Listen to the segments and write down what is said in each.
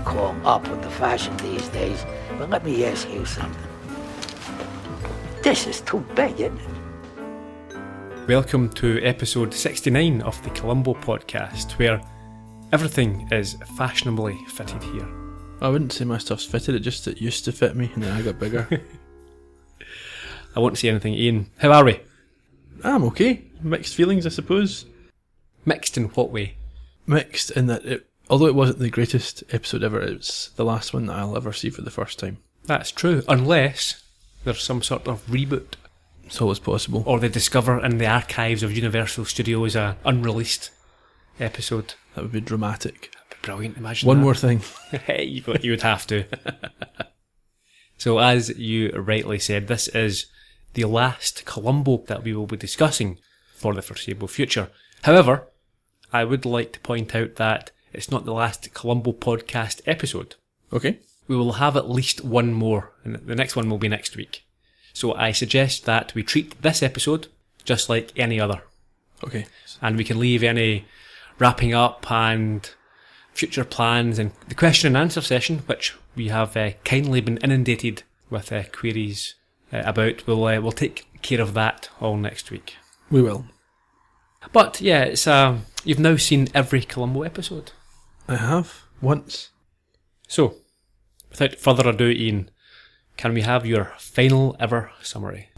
call up with the fashion these days, but let me ask you something. This is too big, isn't it? Welcome to episode 69 of the Columbo podcast, where everything is fashionably fitted here. I wouldn't say my stuff's fitted, it used to fit me and then I got bigger. I won't say anything, Ian. How are we? I'm okay. Mixed feelings, I suppose. Mixed in what way? Mixed in that, although it wasn't the greatest episode ever, it's the last one that I'll ever see for the first time. That's true, unless there's some sort of reboot. It's always possible. Or they discover in the archives of Universal Studios an unreleased episode. That would be dramatic. That'd be brilliant, imagine One that. more thing. Hey, you would have to. So as you rightly said, this is the last Columbo that we will be discussing for the foreseeable future. However, I would like to point out that it's not the last Columbo podcast episode. Okay. We will have at least one more, and the next one will be next week. So I suggest that we treat this episode just like any other. Okay. And we can leave any wrapping up and future plans and the question and answer session, which we have kindly been inundated with queries about. We'll take care of that all next week. We will. But yeah, it's you've now seen every Columbo episode. I have. Once. So, without further ado, Ian, can we have your final ever summary?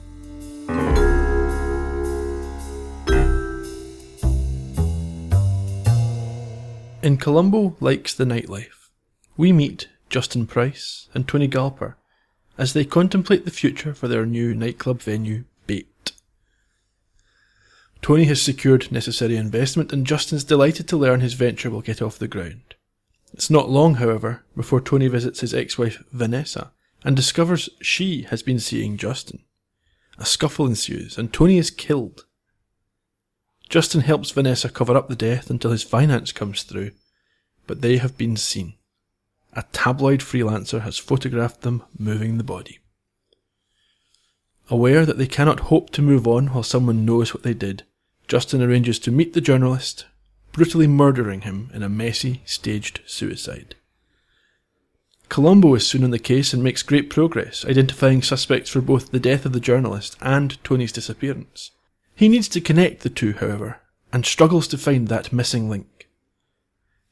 In Columbo Likes the Nightlife, we meet Justin Price and Tony Galper as they contemplate the future for their new nightclub venue, Bait. Tony has secured necessary investment and Justin's delighted to learn his venture will get off the ground. It's not long, however, before Tony visits his ex-wife Vanessa and discovers she has been seeing Justin. A scuffle ensues and Tony is killed. Justin helps Vanessa cover up the death until his finance comes through, but they have been seen. A tabloid freelancer has photographed them moving the body. Aware that they cannot hope to move on while someone knows what they did, Justin arranges to meet the journalist, brutally murdering him in a messy, staged suicide. Columbo is soon on the case and makes great progress, identifying suspects for both the death of the journalist and Tony's disappearance. He needs to connect the two, however, and struggles to find that missing link.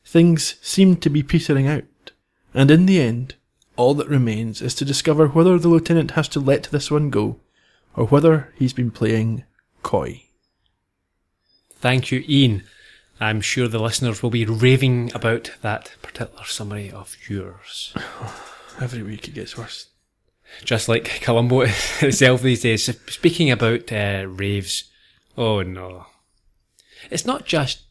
Things seem to be petering out, and in the end, all that remains is to discover whether the lieutenant has to let this one go, or whether he's been playing coy. Thank you, Ian. I'm sure the listeners will be raving about that particular summary of yours. Every week it gets worse. Just like Columbo itself these days. Speaking about raves, oh no. It's not just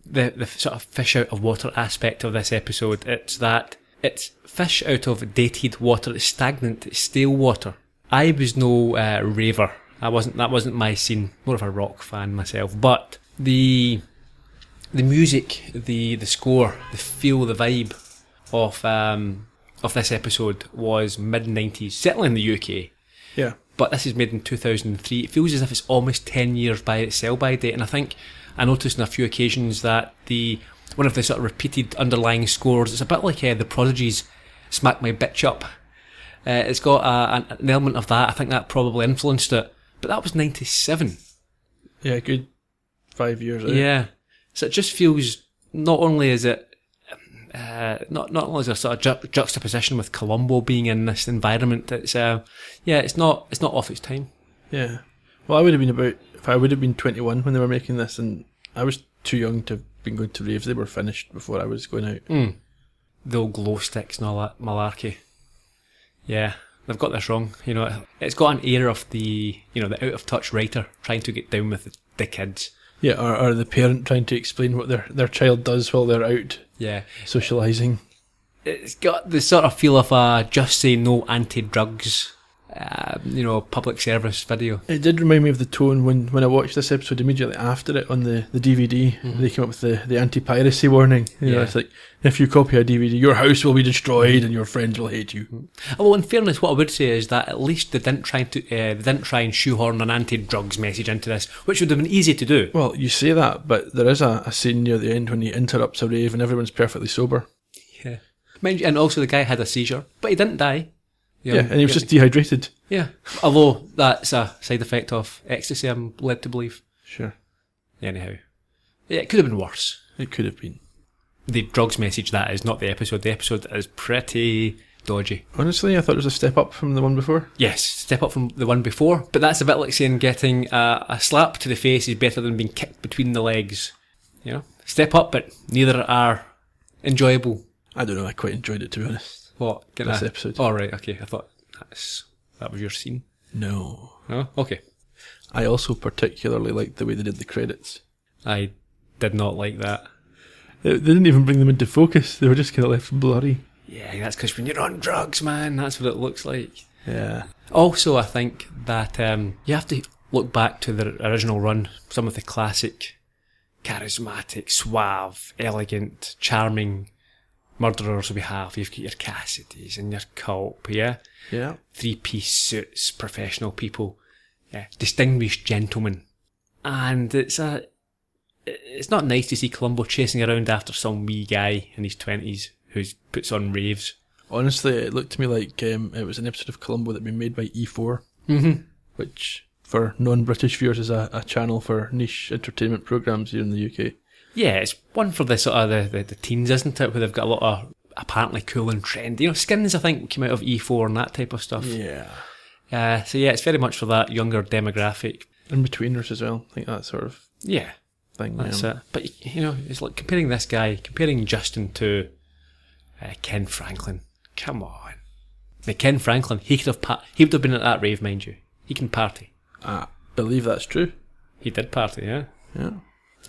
the sort of fish out of water aspect of this episode, it's that it's fish out of dated water, it's stagnant, it's stale water. I was no raver. That wasn't my scene, more of a rock fan myself, but the music, the score, the feel, the vibe of this episode was mid-90s, certainly in the UK. Yeah. But this is made in 2003. It feels as if it's almost 10 years by its sell-by date, and I think I noticed on a few occasions that one of the sort of repeated underlying scores, it's a bit like the Prodigy's Smack My Bitch Up. It's got an element of that. I think that probably influenced it. But that was 97. Yeah, good 5 years out. Yeah. So it just feels, not only is it not only is there sort of juxtaposition with Columbo being in this environment, it's it's not off its time. Yeah. Well, I would have been 21 when they were making this, and I was too young to have been going to raves. They were finished before I was going out. The old glow sticks and all that malarkey. Yeah, they've got this wrong. You know, it's got an air of the out of touch writer trying to get down with the kids. Yeah, or the parent trying to explain what their child does while they're out. Yeah, socialising. It's got the sort of feel of a Just Say No anti-drugs, public service video. It did remind me of the tone when I watched this episode immediately after it on the DVD. Mm-hmm. They came up with the anti-piracy warning. You know, it's like, if you copy a DVD, your house will be destroyed and your friends will hate you. Well, in fairness, what I would say is that at least they didn't try and shoehorn an anti-drugs message into this, which would have been easy to do. Well, you say that, but there is a scene near the end when he interrupts a rave and everyone's perfectly sober. Yeah. Mind you, and also the guy had a seizure, but he didn't die. Yeah, and he was just dehydrated. Yeah, although that's a side effect of ecstasy, I'm led to believe. Sure. Anyhow, yeah, it could have been worse. It could have been. The drugs message, that is, not the episode. The episode is pretty dodgy. Honestly, I thought it was a step up from the one before. Yes, step up from the one before, but that's a bit like saying getting a slap to the face is better than being kicked between the legs. You know, step up, but neither are enjoyable. I don't know, I quite enjoyed it, to be honest. What? This episode. Oh, right, okay, I thought that was your scene. No. Oh, okay. I also particularly liked the way they did the credits. I did not like that. They didn't even bring them into focus, they were just kind of left blurry. Yeah, that's because when you're on drugs, man, that's what it looks like. Yeah. Also, I think that you have to look back to the original run, some of the classic, charismatic, suave, elegant, charming murderers we have. You've got your Cassidys and your Culp, yeah? Yeah. 3-piece suits, professional people, distinguished gentlemen. And it's not nice to see Columbo chasing around after some wee guy in his 20s who puts on raves. Honestly, it looked to me like it was an episode of Columbo that had been made by E4, which, for non-British viewers, is a channel for niche entertainment programmes here in the UK. Yeah, it's one for the sort of the teens, isn't it? Where they've got a lot of apparently cool and trendy. You know, Skins, I think, came out of E4 and that type of stuff. Yeah. So yeah, it's very much for that younger demographic. In-betweeners as well, I think that sort of Yeah, thing. that's it. But, you know, it's like comparing Justin to Ken Franklin. Come on. Now, Ken Franklin, he would have been at that rave, mind you. He can party. I believe that's true. He did party, yeah. Yeah.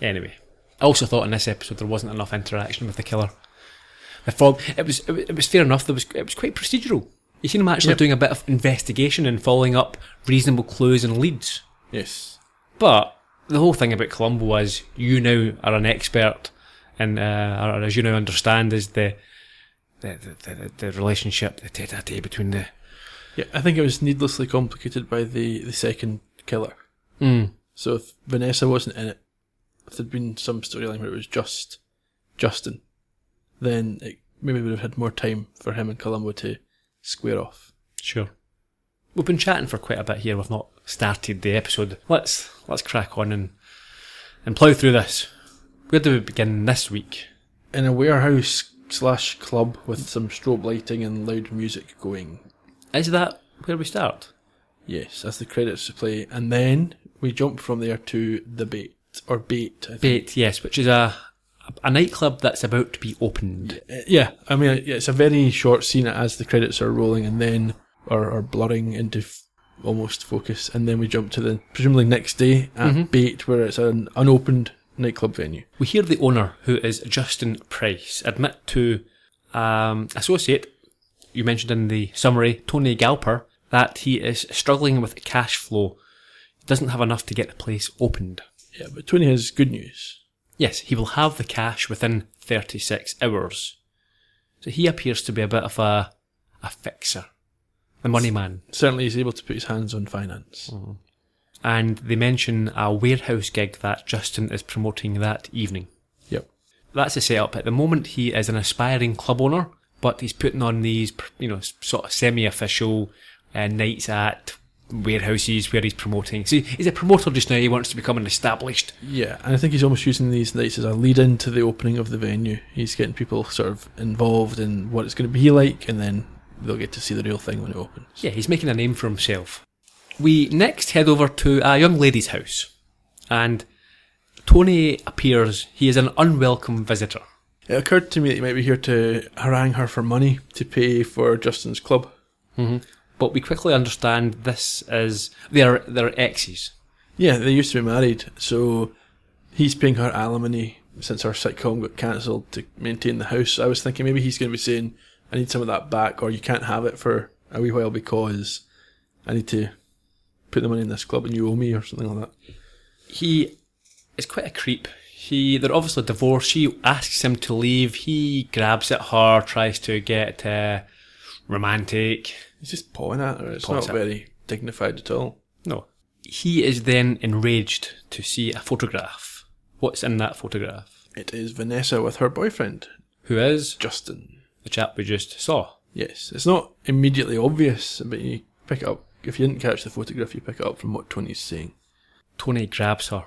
Anyway, I also thought in this episode there wasn't enough interaction with the killer. It was fair enough. It was quite procedural. You seen him actually doing a bit of investigation and following up reasonable clues and leads. Yes. But the whole thing about Columbo was, you now are an expert, and or as you now understand, is the relationship, the tete-a-tete between the... Yeah, I think it was needlessly complicated by the second killer. So if Vanessa wasn't in it, if there'd been some storyline where it was just Justin, then it maybe would have had more time for him and Columbo to square off. Sure. We've been chatting for quite a bit here. We've not started the episode. Let's crack on and plough through this. Where do we begin this week? In a warehouse/club with some strobe lighting and loud music going. Is that where we start? Yes, as the credits play, and then we jump from there to the Bait, or Bait, I think. Bait, yes, which is a nightclub that's about to be opened. Yeah, I mean, it's a very short scene as the credits are rolling and then are blurring into almost focus, and then we jump to the presumably next day at Bait, where it's an unopened nightclub venue. We hear the owner, who is Justin Price, admit to associate, you mentioned in the summary, Tony Galper, that he is struggling with cash flow. He doesn't have enough to get the place opened. Yeah, but Tony has good news. Yes, he will have the cash within 36 hours. So he appears to be a bit of a fixer. The money man. Certainly he's able to put his hands on finance. And they mention a warehouse gig that Justin is promoting that evening. Yep. That's the setup. At the moment, he is an aspiring club owner, but he's putting on these, sort of semi-official nights at warehouses where he's promoting. So he's a promoter just now. He wants to become an established. Yeah, and I think he's almost using these nights as a lead into the opening of the venue. He's getting people sort of involved in what it's going to be like, and then they'll get to see the real thing when it opens. Yeah, he's making a name for himself. We next head over to a young lady's house, and Tony appears. He is an unwelcome visitor. It occurred to me that he might be here to harangue her for money to pay for Justin's club. But we quickly understand this is they're exes. Yeah, they used to be married, so he's paying her alimony since her sitcom got cancelled to maintain the house. I was thinking maybe he's going to be saying, I need some of that back, or you can't have it for a wee while because I need to put the money in this club and you owe me, or something like that. He is quite a creep. They're obviously divorced. She asks him to leave. He grabs at her, tries to get romantic. He's just pawing at her. It's not very dignified at all. No. He is then enraged to see a photograph. What's in that photograph? It is Vanessa with her boyfriend. Who is? Justin. the chap we just saw. Yes, it's not immediately obvious, but you pick it up. If you didn't catch the photograph, you pick it up from what Tony's saying. Tony grabs her,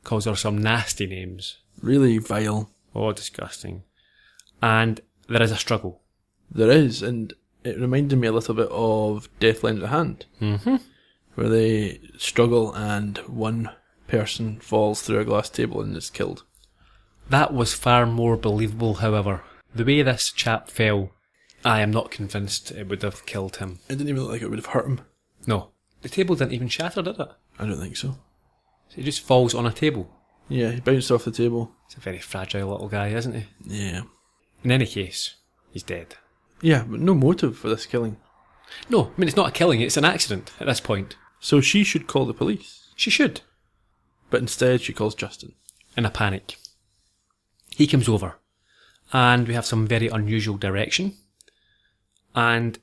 calls her some nasty names. Really vile. Oh, disgusting. And there is a struggle. There is, and it reminded me a little bit of Death Lends a Hand, where they struggle and one person falls through a glass table and is killed. That was far more believable, however. The way this chap fell, I am not convinced it would have killed him. It didn't even look like it would have hurt him. No. The table didn't even shatter, did it? I don't think so. He just falls on a table. Yeah, he bounced off the table. He's a very fragile little guy, isn't he? Yeah. In any case, he's dead. Yeah, but no motive for this killing. No, I mean, it's not a killing, it's an accident at this point. So she should call the police. She should. But instead she calls Justin. In a panic. He comes over, and we have some very unusual direction. And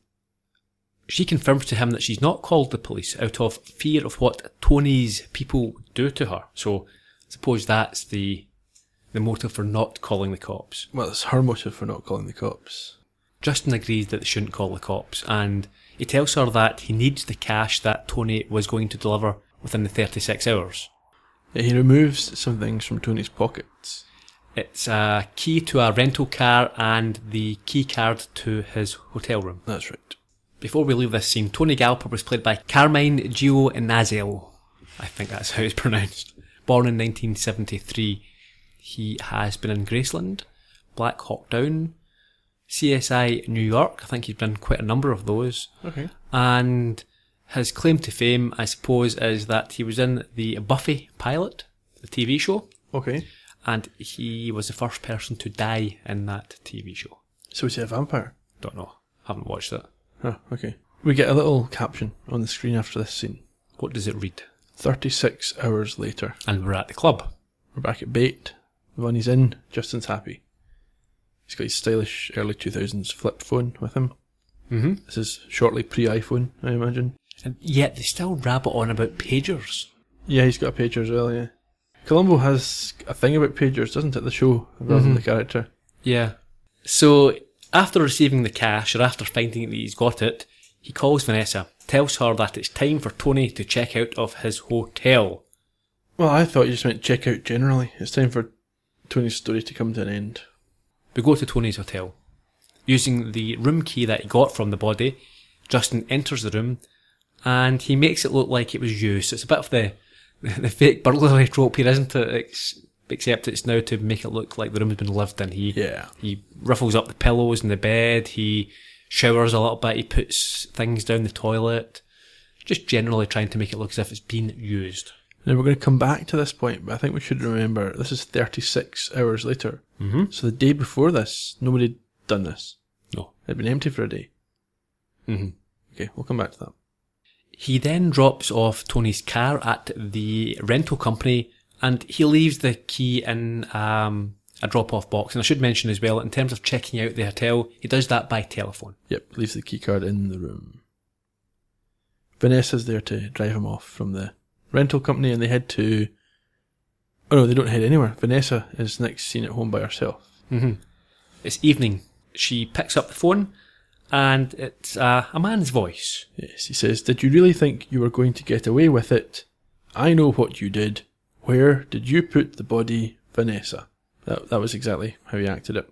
she confirms to him that she's not called the police out of fear of what Tony's people do to her. So I suppose that's the motive for not calling the cops. Well, it's her motive for not calling the cops. Justin agrees that they shouldn't call the cops, and he tells her that he needs the cash that Tony was going to deliver within the 36 hours. Yeah, he removes some things from Tony's pockets. It's a key to a rental car and the key card to his hotel room. That's right. Before we leave this scene, Tony Galper was played by Carmine Gio-Inazel. I think that's how it's pronounced. Born in 1973. He has been in Graceland, Black Hawk Down, CSI New York. I think he's been quite a number of those. Okay. And his claim to fame, I suppose, is that he was in the Buffy pilot, the TV show. Okay. And he was the first person to die in that TV show. So is he a vampire? Don't know. Haven't watched it. Oh, okay. We get a little caption on the screen after this scene. What does it read? 36 hours later. And we're at the club. We're back at Bait. The one he's in, Justin's happy. He's got his stylish early 2000s flip phone with him. Mm-hmm. This is shortly pre-iPhone, I imagine. And yet they still rabbit on about pagers. Yeah, he's got a pager as well, yeah. Columbo has a thing about pagers, doesn't it, the show, rather than the character? Yeah. So, after receiving the cash, or after finding that he's got it, he calls Vanessa, tells her that it's time for Tony to check out of his hotel. Well, I thought you just meant check out generally. It's time for Tony's story to come to an end. We go to Tony's hotel. Using the room key that he got from the body, Justin enters the room, and he makes it look like it was used. It's a bit of the fake burglary trope here, isn't it? Except it's now to make it look like the room has been lived in. He ruffles up the pillows in the bed, he showers a little bit, he puts things down the toilet, just generally trying to make it look as if it's been used. Now we're going to come back to this point, but I think we should remember this is 36 hours later. Mm-hmm. So the day before this, nobody had done this. No. It had been empty for a day. Mm-hmm. Okay, we'll come back to that. He then drops off Tony's car at the rental company, and he leaves the key in a drop-off box. And I should mention as well, in terms of checking out the hotel, he does that by telephone. Yep, leaves the key card in the room. Vanessa's there to drive him off from the rental company, and they head to... Oh no, they don't head anywhere. Vanessa is next seen at home by herself. Mm-hmm. It's evening. She picks up the phone, and it's a man's voice. Yes, he says, "Did you really think you were going to get away with it? I know what you did. Where did you put the body, Vanessa?" That was exactly how he acted it.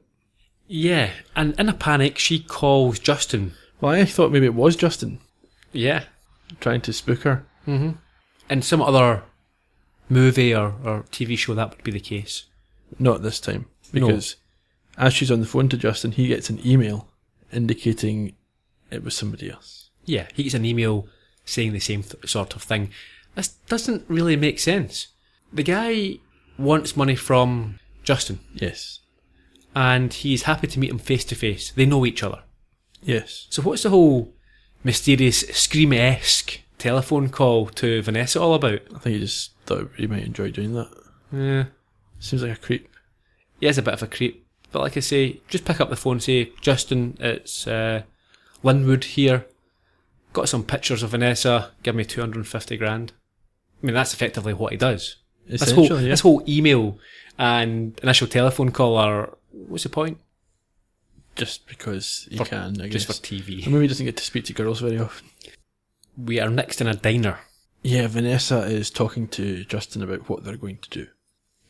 Yeah, and in a panic, she calls Justin. Well, I thought maybe it was Justin. Yeah. Trying to spook her. Mm-hmm. In some other movie or TV show, that would be the case. Not this time. Because as she's on the phone to Justin, he gets an email indicating it was somebody else. Yeah, he gets an email saying the same sort of thing. This doesn't really make sense. The guy wants money from Justin. Yes. And he's happy to meet him face to face. They know each other. Yes. So what's the whole mysterious, Scream-esque telephone call to Vanessa all about? I think he just thought he might enjoy doing that. Yeah. Seems like a creep. He is a bit of a creep. But like I say, just pick up the phone and say, "Justin, it's Linwood here. Got some pictures of Vanessa. Give me 250 grand. I mean, that's effectively what he does. Essentially, This whole email and initial telephone call are... What's the point? just because he can, I guess. Just for TV. Or maybe he doesn't get to speak to girls very often. We are next in a diner. Yeah, Vanessa is talking to Justin about what they're going to do.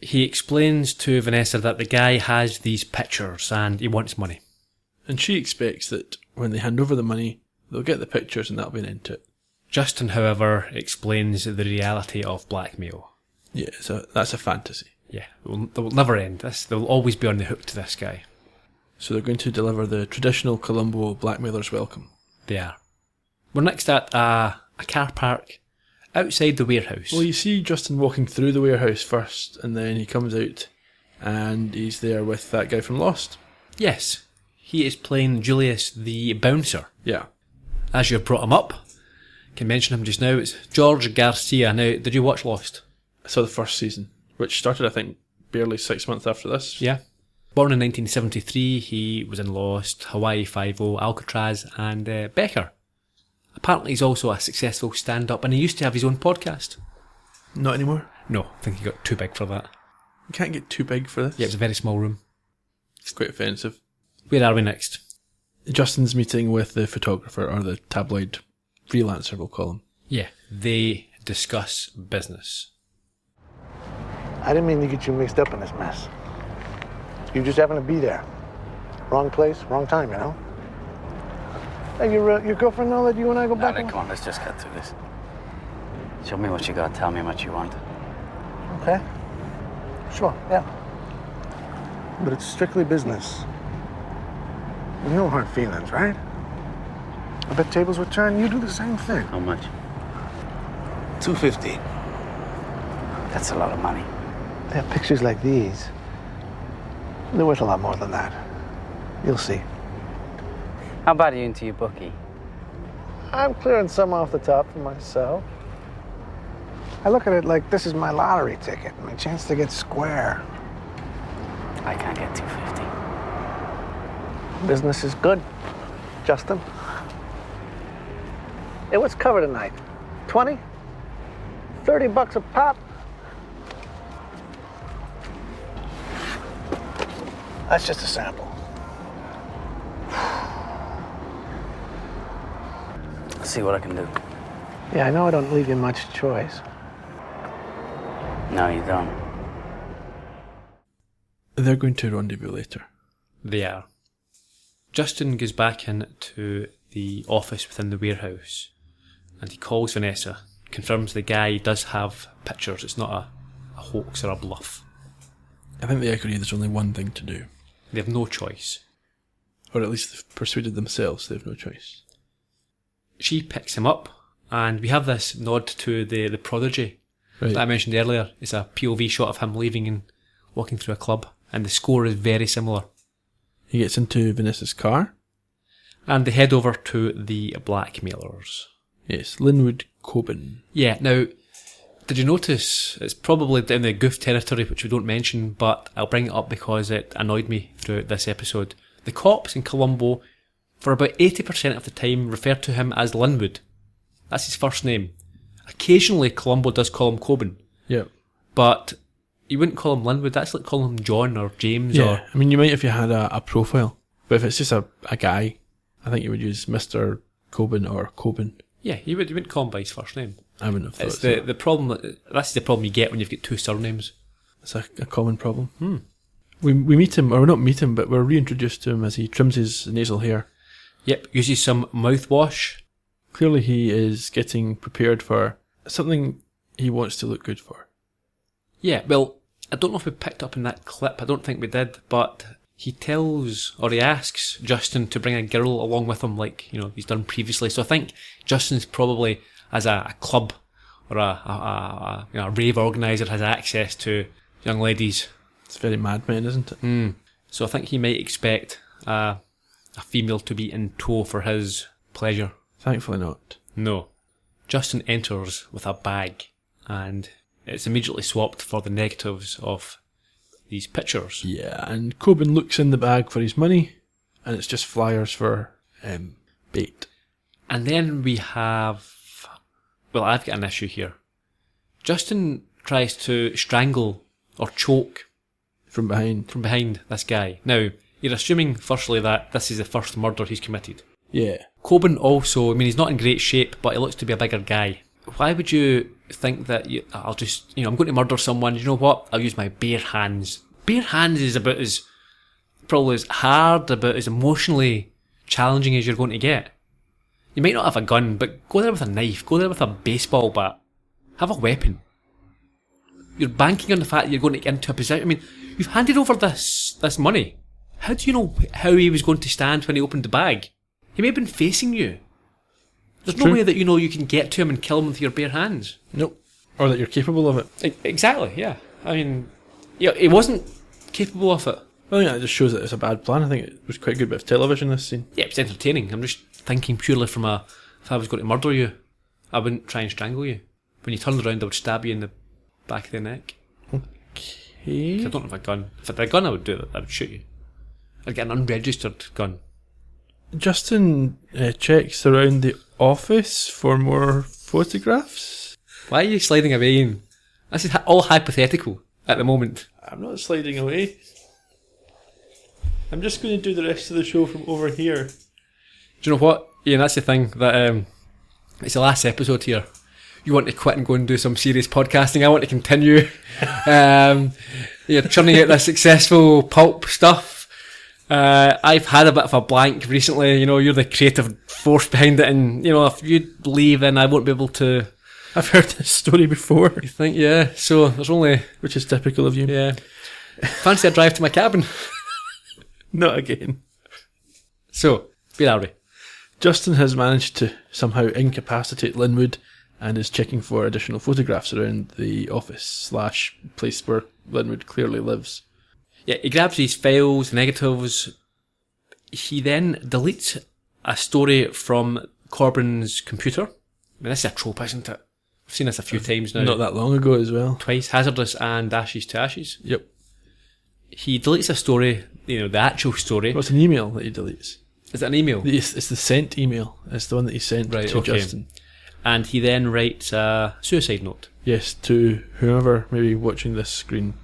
He explains to Vanessa that the guy has these pictures and he wants money. And she expects that when they hand over the money, they'll get the pictures and that'll be an end to it. Justin, however, explains the reality of blackmail. Yeah, so that's a fantasy. Yeah, they will never end. They'll always be on the hook to this guy. So they're going to deliver the traditional Columbo blackmailer's welcome. They are. We're next at a car park outside the warehouse. Well, you see Justin walking through the warehouse first, and then he comes out, and he's there with that guy from Lost. Yes, he is playing Julius the bouncer. Yeah. As you've brought him up, can mention him just now, it's George Garcia. Now, did you watch Lost? I saw the first season, which started, I think, barely 6 months after this. Yeah. Born in 1973, he was in Lost, Hawaii Five-0, Alcatraz, and Becker. Apparently he's also a successful stand-up, and he used to have his own podcast. Not anymore? No, I think he got too big for that. You can't get too big for this. Yeah, it was a very small room. It's quite offensive. Where are we next? Justin's meeting with the photographer, or the tabloid freelancer, we'll call him. Yeah, they discuss business. I didn't mean to get you mixed up in this mess. You just happen to be there. Wrong place, wrong time, you know? Hey, your girlfriend know that you and I go back? Alright, come on, let's just get through this. Show me what you got, tell me what you want. Okay. Sure, yeah. But it's strictly business. No hard feelings, right? I bet tables would turn, you do the same thing. How much? $250. That's a lot of money. They have pictures like these. They're worth a lot more than that. You'll see. How bad are you into your bookie? I'm clearing some off the top for myself. I look at it like this is my lottery ticket, my chance to get square. I can't get 250. Business is good, Justin. Hey, what's cover tonight? 20? 30 bucks a pop? That's just a sample. Let's see what I can do. Yeah, I know I don't leave you much choice. No, you don't. They're going to rendezvous later. They are. Justin goes back into the office within the warehouse and he calls Vanessa, confirms the guy does have pictures, it's not a hoax or a bluff. I think they agree there's only one thing to do. They have no choice. Or at least they've persuaded themselves they have no choice. She picks him up and we have this nod to the prodigy Right. that I mentioned earlier. It's a POV shot of him leaving and walking through a club, and the score is very similar. He gets into Vanessa's car. And they head over to the blackmailers. Yes, Linwood Coben. Yeah, now, did you notice, it's probably in the goof territory, which we don't mention, but I'll bring it up because it annoyed me throughout this episode. The cops in Columbo, for about 80% of the time, refer to him as Linwood. That's his first name. Occasionally, Columbo does call him Coben, Yeah. but you wouldn't call him Linwood, that's like calling him John or James Yeah, or... I mean, you might if you had a profile. But if it's just a guy, I think you would use Mr. Coben or Coben. Yeah, you wouldn't call him by his first name. I wouldn't have thought It's so. the problem, that's the problem you get when you've got two surnames. It's a common problem. We meet him, or not meet him, but we're reintroduced to him as he trims his nasal hair. Yep, uses some mouthwash. Clearly he is getting prepared for something he wants to look good for. Yeah, well, I don't know if we picked up in that clip, I don't think we did, but he tells, or he asks Justin to bring a girl along with him like, he's done previously. So I think Justin's probably, as a club or a rave organiser, has access to young ladies. It's very Mad Men, isn't it? So I think he might expect a female to be in tow for his pleasure. Thankfully not. No. Justin enters with a bag, and it's immediately swapped for the negatives of these pictures. Yeah, and Coben looks in the bag for his money, and it's just flyers for bait. And then we have... Well, I've got an issue here. Justin tries to strangle or choke From behind. from behind this guy. Now, you're assuming, firstly, that this is the first murder he's committed. Yeah. Coben also, I mean, he's not in great shape, but he looks to be a bigger guy. Why would you think that I'm going to murder someone, you know what? I'll use my bare hands. Bare hands is about probably as hard, about as emotionally challenging as you're going to get. You might not have a gun, but go there with a knife, go there with a baseball bat. Have a weapon. You're banking on the fact that you're going to get into a position. I mean, you've handed over this money. How do you know how he was going to stand when he opened the bag? He may have been facing you. There's no way that you can get to him and kill him with your bare hands. Nope. Or that you're capable of it. Exactly, yeah. I mean, yeah, he wasn't capable of it. Well, yeah, it just shows that it's a bad plan. I think it was quite a good bit of television, this scene. Yeah, it's entertaining. I'm just thinking purely from if I was going to murder you, I wouldn't try and strangle you. When you turned around, I would stab you in the back of the neck. Okay. I don't have a gun. If I had a gun, I would do it. I would shoot you. I'd get an unregistered gun. Justin checks around the office for more photographs. Why are you sliding away, Ian? This is all hypothetical at the moment. I'm not sliding away. I'm just going to do the rest of the show from over here. Do you know what, Ian? That's the thing that it's the last episode here. You want to quit and go and do some serious podcasting. I want to continue. You're churning out this successful pulp stuff. I've had a bit of a blank recently. You're the creative force behind it, and if you leave, then I won't be able to. I've heard this story before. You think, yeah? So there's only, which is typical of you. Yeah. Fancy a drive to my cabin? Not again. So, where are we? Justin has managed to somehow incapacitate Linwood and is checking for additional photographs around the office / place where Linwood clearly lives. Yeah, he grabs these files, negatives. He then deletes a story from Corbin's computer. I mean, this is a trope, isn't it? I've seen this a few times now. Not that long ago as well. Twice, Hazardous and Ashes to Ashes. Yep. He deletes a story, the actual story. What's an email that he deletes? Is it an email? It's the sent email. It's the one that he sent to Justin. And he then writes a suicide note. Yes, to whoever may be watching this screen.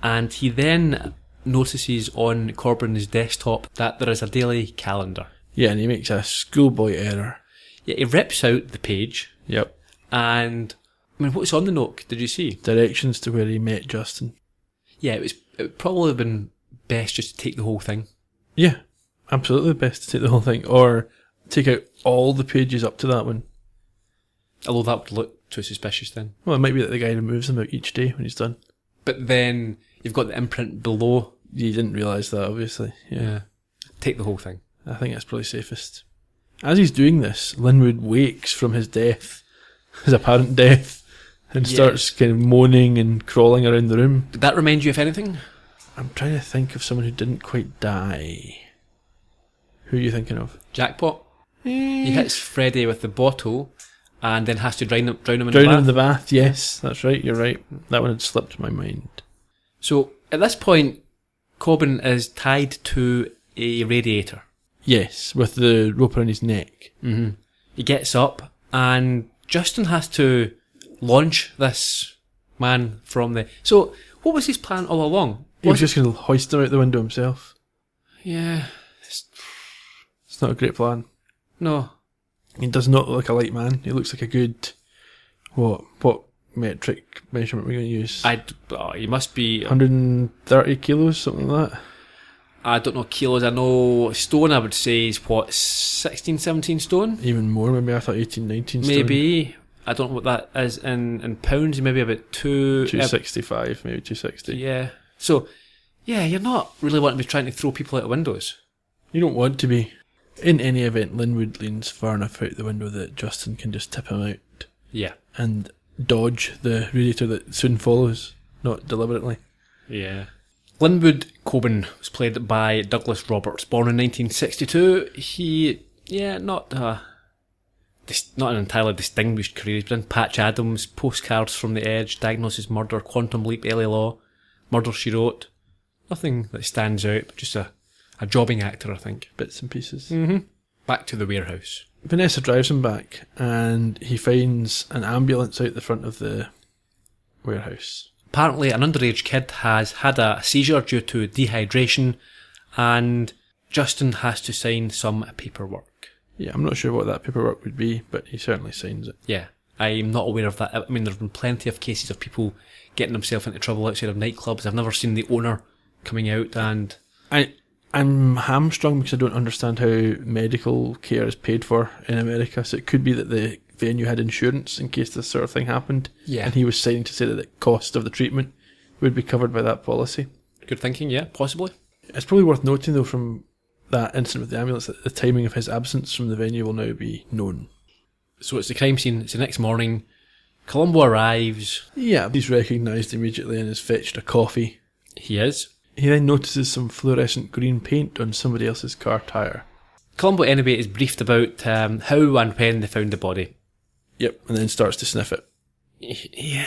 And he then notices on Corbin's desktop that there is a daily calendar. Yeah, and he makes a schoolboy error. Yeah, he rips out the page. Yep. And, I mean, what's on the note? Did you see? Directions to where he met Justin. Yeah, it would probably have been best just to take the whole thing. Yeah, absolutely best to take the whole thing. Or take out all the pages up to that one. Although that would look too suspicious then. Well, it might be that the guy removes them out each day when he's done. But then you've got the imprint below. You didn't realise that, obviously. Yeah. Take the whole thing. I think that's probably safest. As he's doing this, Linwood wakes from his death, his apparent death, and starts kind of moaning and crawling around the room. Did that remind you of anything? I'm trying to think of someone who didn't quite die. Who are you thinking of? Jackpot. He hits Freddy with the bottle and then has to drown him in the bath. Drown him in the bath, yes, that's right, you're right. That one had slipped my mind. So, at this point, Coben is tied to a radiator. Yes, with the rope around his neck. Mm-hmm. He gets up and Justin has to launch this man from the... So, what was his plan all along? He was just going to hoist him out the window himself. Yeah. It's not a great plan. No. He does not look like a light man. He looks like a good... What metric measurement are we going to use? He must be... 130 kilos, something like that. I don't know kilos. I know stone, I would say, is what, 16, 17 stone? Even more, maybe. I thought 18, 19 stone. Maybe. I don't know what that is in pounds. Maybe about 265, maybe 260. Yeah. So, yeah, you're not really wanting to be trying to throw people out of windows. You don't want to be. In any event, Linwood leans far enough out the window that Justin can just tip him out. Yeah. And dodge the radiator that soon follows, not deliberately. Yeah. Linwood Coben was played by Douglas Roberts, born in 1962. He, not an entirely distinguished career. He's been in Patch Adams, Postcards from the Edge, Diagnosis Murder, Quantum Leap, Ellie Law, Murder, She Wrote. Nothing that stands out, but just a jobbing actor, I think. Bits and pieces. Mm-hmm. Back to the warehouse. Vanessa drives him back, and he finds an ambulance out the front of the warehouse. Apparently, an underage kid has had a seizure due to dehydration, and Justin has to sign some paperwork. Yeah, I'm not sure what that paperwork would be, but he certainly signs it. Yeah, I'm not aware of that. I mean, there's been plenty of cases of people getting themselves into trouble outside of nightclubs. I've never seen the owner coming out and... I'm hamstrung because I don't understand how medical care is paid for in America, so it could be that the venue had insurance in case this sort of thing happened, Yeah. and he was signing to say that the cost of the treatment would be covered by that policy. Good thinking, yeah, possibly. It's probably worth noting, though, from that incident with the ambulance, that the timing of his absence from the venue will now be known. So it's the crime scene, it's the next morning, Columbo arrives. Yeah, he's recognised immediately and has fetched a coffee. He is. He then notices some fluorescent green paint on somebody else's car tyre. Columbo anyway is briefed about how and when they found the body. Yep, and then starts to sniff it. Yeah,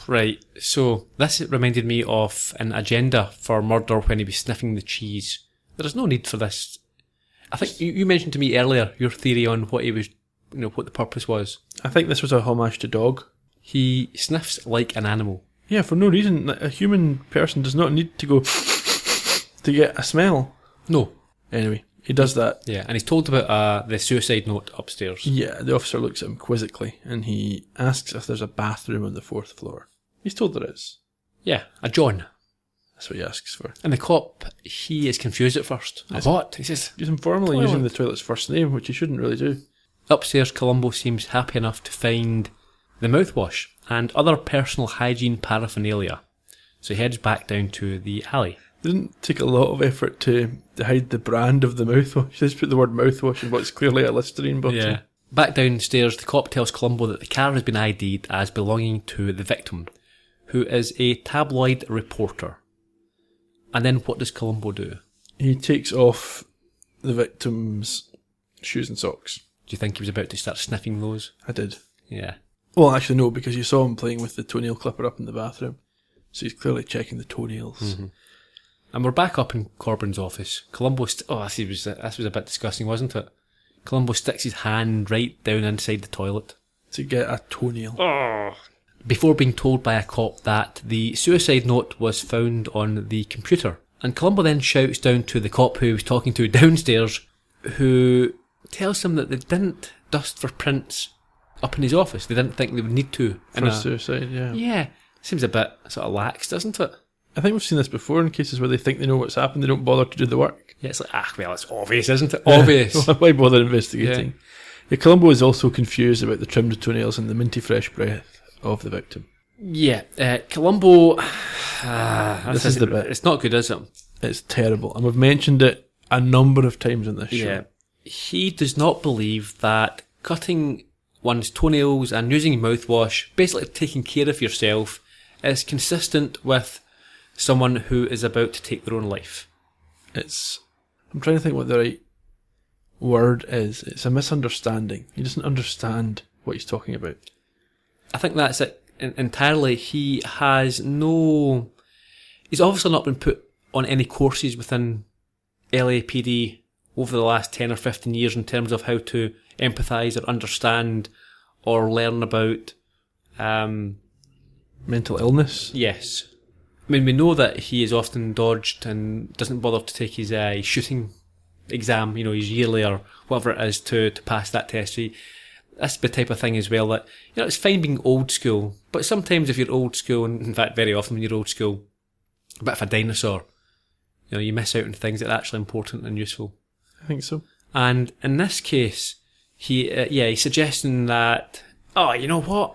right. So this reminded me of an agenda for murder when he was sniffing the cheese. There is no need for this. I think you mentioned to me earlier your theory on what he was, what the purpose was. I think this was a homage to dog. He sniffs like an animal. Yeah, for no reason. A human person does not need to go to get a smell. No. Anyway, he does that. Yeah, and he's told about the suicide note upstairs. Yeah, the officer looks at him quizzically and he asks if there's a bathroom on the 4th floor. He's told there is. Yeah, a John. That's what he asks for. And the cop, he is confused at first. A what? He says, He's informally Toilet. using the toilet's first name, which he shouldn't really do. upstairs, Columbo seems happy enough to find the mouthwash and other personal hygiene paraphernalia. So he heads back down to the alley. It didn't take a lot of effort to hide the brand of the mouthwash. They just put the word mouthwash in what's clearly a Listerine bottle. Yeah. Back downstairs, the cop tells Columbo that the car has been ID'd as belonging to the victim, who is a tabloid reporter. And then what does Columbo do? He takes off the victim's shoes and socks. Do you think he was about to start sniffing those? I did. Yeah. Well, actually, no, because you saw him playing with the toenail clipper up in the bathroom. So he's clearly checking the toenails. Mm-hmm. And we're back up in Corbyn's office. Columbo... this was a bit disgusting, wasn't it? Columbo sticks his hand right down inside the toilet. To get a toenail. Oh. Before being told by a cop that the suicide note was found on the computer. And Columbo then shouts down to the cop who he was talking to downstairs, who tells him that they didn't dust for prints up in his office. They didn't think they would need to. For suicide, yeah. Yeah. Seems a bit sort of lax, doesn't it? I think we've seen this before in cases where they think they know what's happened, they don't bother to do the work. Yeah, it's like, well, it's obvious, isn't it? Obvious. Why bother investigating? Yeah, Columbo is also confused about the trimmed toenails and the minty fresh breath of the victim. Yeah, Columbo... this is the bit. It's not good, is it? It's terrible. And we've mentioned it a number of times in this show. Yeah. He does not believe that cutting one's toenails and using mouthwash, basically taking care of yourself, is consistent with someone who is about to take their own life. I'm trying to think what the right word is. It's a misunderstanding. He doesn't understand what he's talking about. I think that's it entirely. He's obviously not been put on any courses within LAPD over the last 10 or 15 years in terms of how to empathise or understand or learn about mental illness. Yes. I mean, we know that he is often dodged and doesn't bother to take his shooting exam, his yearly or whatever it is to pass that test. That's the type of thing as well that, it's fine being old school, but sometimes if you're old school, and in fact very often when you're old school, a bit of a dinosaur, you miss out on things that are actually important and useful. I think so. And in this case, he's suggesting that, you know what?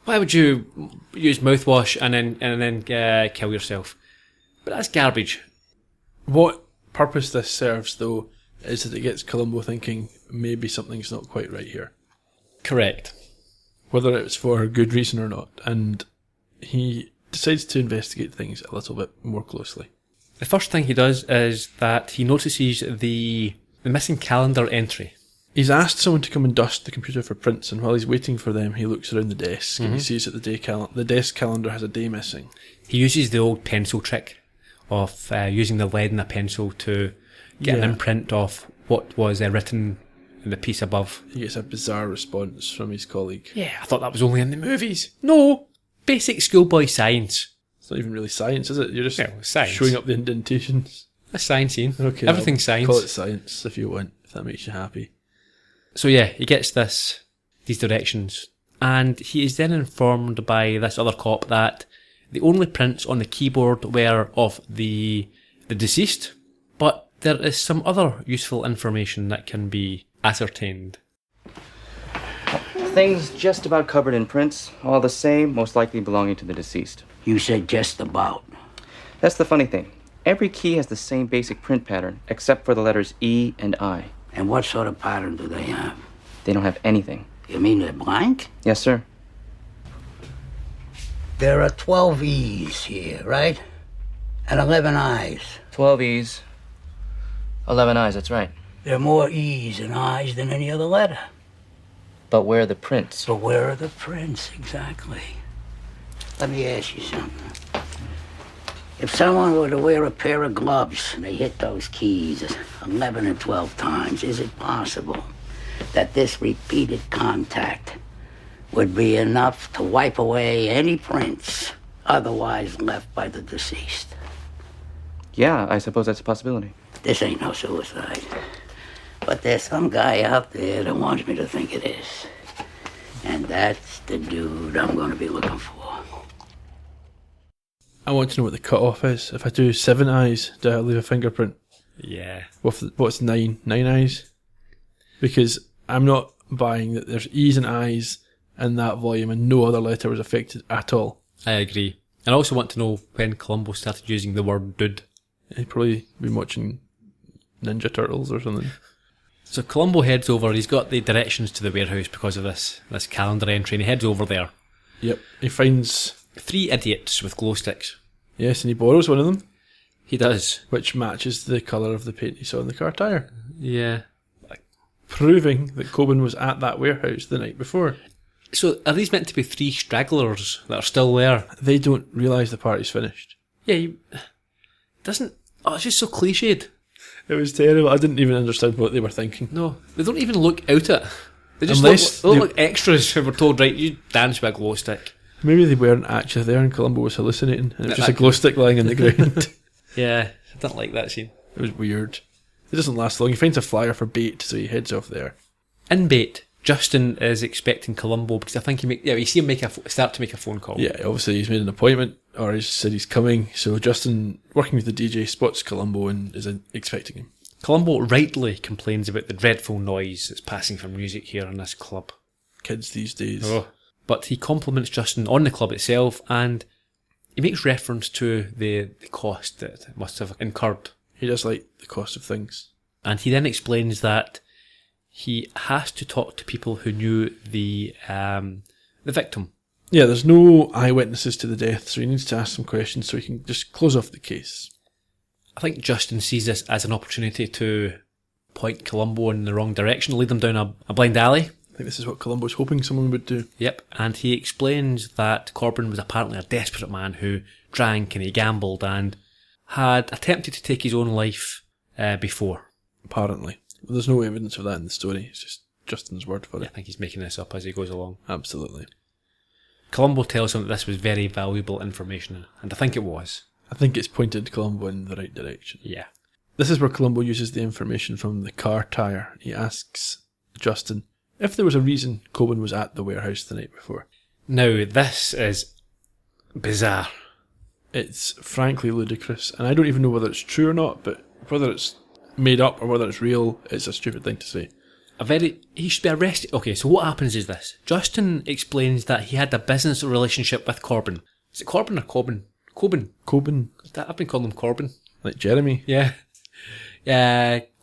Why would you use mouthwash and then kill yourself? But that's garbage. What purpose this serves, though, is that it gets Columbo thinking maybe something's not quite right here. Correct. Whether it's for a good reason or not. And he decides to investigate things a little bit more closely. The first thing he does is that he notices the missing calendar entry. He's asked someone to come and dust the computer for prints, and while he's waiting for them, he looks around the desk and he sees that the desk calendar has a day missing. He uses the old pencil trick of using the lead in a pencil to get an imprint of what was written in the piece above. He gets a bizarre response from his colleague. Yeah, I thought that was only in the movies. No, basic schoolboy science. It's not even really science, is it? You're just science. showing up the indentations. A science scene. Okay, Everything's I'll science. Call it science if you want, if that makes you happy. So yeah, he gets these directions, and he is then informed by this other cop that the only prints on the keyboard were of the deceased, but there is some other useful information that can be ascertained. Things just about covered in prints, all the same, most likely belonging to the deceased. You said just about. That's the funny thing. Every key has the same basic print pattern, except for the letters E and I. And what sort of pattern do they have? They don't have anything. You mean they're blank? Yes, sir. There are 12 E's here, right? And 11 I's. 12 E's, 11 I's, that's right. There are more E's and I's than any other letter. But where are the prints? So where are the prints, exactly? Let me ask you something. If someone were to wear a pair of gloves and they hit those keys 11 and 12 times, is it possible that this repeated contact would be enough to wipe away any prints otherwise left by the deceased? Yeah, I suppose that's a possibility. This ain't no suicide. But there's some guy out there that wants me to think it is. And that's the dude I'm going to be looking for. I want to know what the cut-off is. If I do 7 eyes, do I leave a fingerprint? Yeah. What's 9? 9 eyes? Because I'm not buying that there's E's and I's in that volume and no other letter was affected at all. I agree. And I also want to know when Columbo started using the word dude. He'd probably been watching Ninja Turtles or something. So Columbo heads over, he's got the directions to the warehouse because of this calendar entry, and he heads over there. Yep. He finds... 3 idiots with glow sticks. Yes, and he borrows one of them, He does. which matches the colour of the paint he saw in the car tyre, Yeah. proving that Coben was at that warehouse the night before. So are these meant to be 3 stragglers that are still there? They don't realise the party's finished. Yeah, he doesn't... Oh, it's just so cliched. It was terrible. I didn't even understand what they were thinking. No, they don't even look out it. They just Unless look they- like extras who were told, right, you dance with a glow stick. Maybe they weren't actually there and Columbo was hallucinating and it was just a That- glow stick lying on the ground. Yeah, I don't like that scene. It was weird. It doesn't last long. He finds a flyer for bait, so he heads off there. In bait, Justin is expecting Columbo because I think you see him start to make a phone call. Yeah, obviously he's made an appointment, or he's said he's coming, so Justin, working with the DJ, spots Columbo and is expecting him. Columbo rightly complains about the dreadful noise that's passing from music here in this club. Kids these days. Oh. But he compliments Justin on the club itself, and he makes reference to the cost that it must have incurred. He does like the cost of things. And he then explains that he has to talk to people who knew the victim. Yeah, there's no eyewitnesses to the death, so he needs to ask some questions so he can just close off the case. I think Justin sees this as an opportunity to point Columbo in the wrong direction, lead them down a blind alley. I think this is what Columbo's hoping someone would do. Yep, and he explains that Corbin was apparently a desperate man who drank and he gambled and had attempted to take his own life before. Apparently. Well, there's no evidence of that in the story. It's just Justin's word for I it. think he's making this up as he goes along. Absolutely. Columbo tells him that this was very valuable information, and I think it was. I think it's pointed Columbo in the right direction. Yeah. This is where Columbo uses the information from the car tyre. He asks Justin if there was a reason Coben was at the warehouse the night before. Now, this is bizarre. It's frankly ludicrous, and I don't even know whether it's true or not, but whether it's made up or whether it's real, it's a stupid thing to say. He should be arrested. Okay, so what happens is this. Justin explains that he had a business relationship with Corbin. Is it Corbin or Coben? Coben. Coben, I've been calling him Corbin. like Jeremy. Yeah.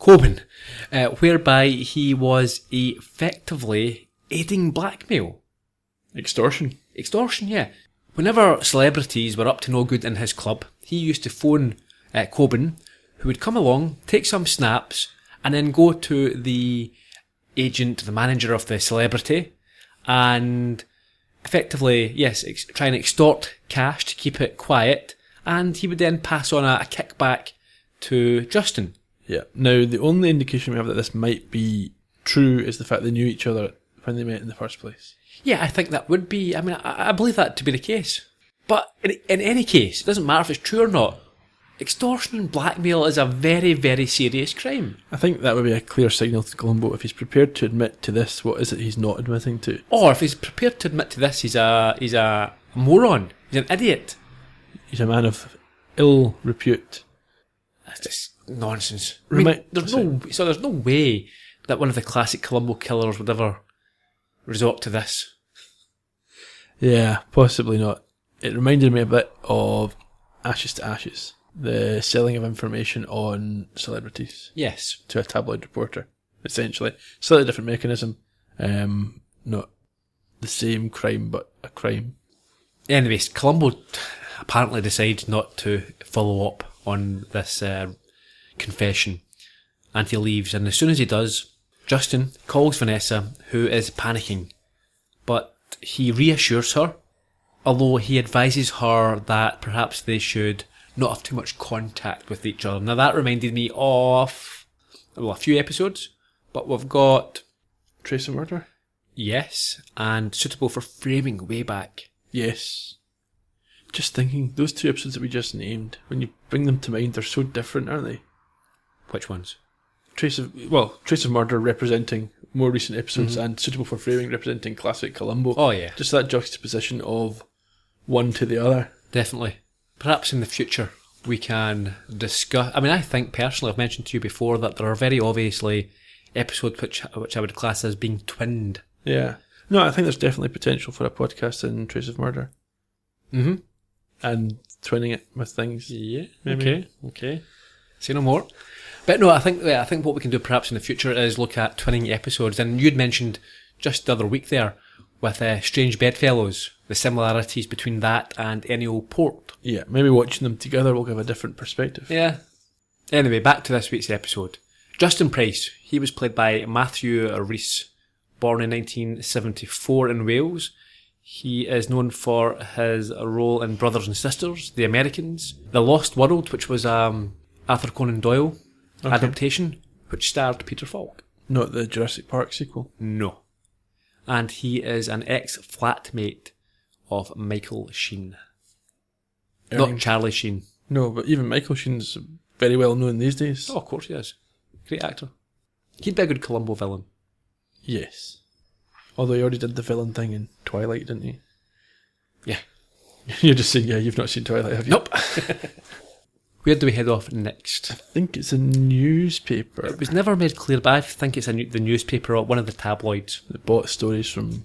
Coben. Whereby he was effectively aiding blackmail. Extortion. Extortion, yeah. Whenever celebrities were up to no good in his club, he used to phone Coben, who would come along, take some snaps, and then go to the agent, the manager of the celebrity, and effectively, yes, try and extort cash to keep it quiet, and he would then pass on a kickback to Justin. Yeah. Now, the only indication we have that this might be true is the fact they knew each other when they met in the first place. Yeah, I think that would be, I believe that to be the case. But in any case, it doesn't matter if it's true or not, Extortion and blackmail is a very, very serious crime. I think that would be a clear signal to Columbo if he's prepared to admit to this. What is it he's not admitting to? Or if he's prepared to admit to this, he's a moron. He's an idiot. He's a man of ill repute. That's just nonsense. There's no way that one of the classic Columbo killers would ever resort to this. Yeah, possibly not. It reminded me a bit of Ashes to Ashes, the selling of information on celebrities Yes. to a tabloid reporter, essentially. Slightly different mechanism. Not the same crime, but a crime. Anyways, Columbo apparently decides not to follow up on this confession, and he leaves. And as soon as he does, Justin calls Vanessa, who is panicking, but he reassures her, although he advises her that perhaps they should not have too much contact with each other. Now that reminded me of, a few episodes, but we've got Trace of Murder? Yes, and Suitable for Framing way back. Yes. Just thinking, those two episodes that we just named, when you bring them to mind, they're so different, aren't they? Which ones? Trace of Murder representing more recent episodes, and Suitable for Framing representing classic Columbo. Oh yeah, Just that juxtaposition of one to the other. definitely. Perhaps in the future we can discuss. I mean, I think personally, I've mentioned to you before that there are very obviously episodes which I would class as being twinned. Yeah. No, I think there's definitely potential for a podcast in Trace of Murder. Mm-hmm. And twinning it with things. Yeah. Maybe. Okay. Say no more. But no, I think what we can do perhaps in the future is look at twinning episodes. And you'd mentioned just the other week there with Strange Bedfellows, the similarities between that and Ennio Port. Yeah, maybe watching them together will give a different perspective. Yeah. Anyway, back to this week's episode. Justin Price, he was played by Matthew Rhys, born in 1974 in Wales. He is known for his role in Brothers and Sisters, The Americans, The Lost World, which was Arthur Conan Doyle adaptation, which starred Peter Falk. Not the Jurassic Park sequel. No. And he is an ex-flatmate of Michael Sheen. Not Charlie Sheen. No, but even Michael Sheen's very well known these days. Oh, of course he is. Great actor. He'd be a good Columbo villain. Yes. Although he already did the villain thing in Twilight, didn't he? Yeah. You're just saying, yeah, you've not seen Twilight, have you? Nope. Where do we head off next? I think it's a newspaper. It was never made clear, but I think it's the newspaper or one of the tabloids. That bought stories from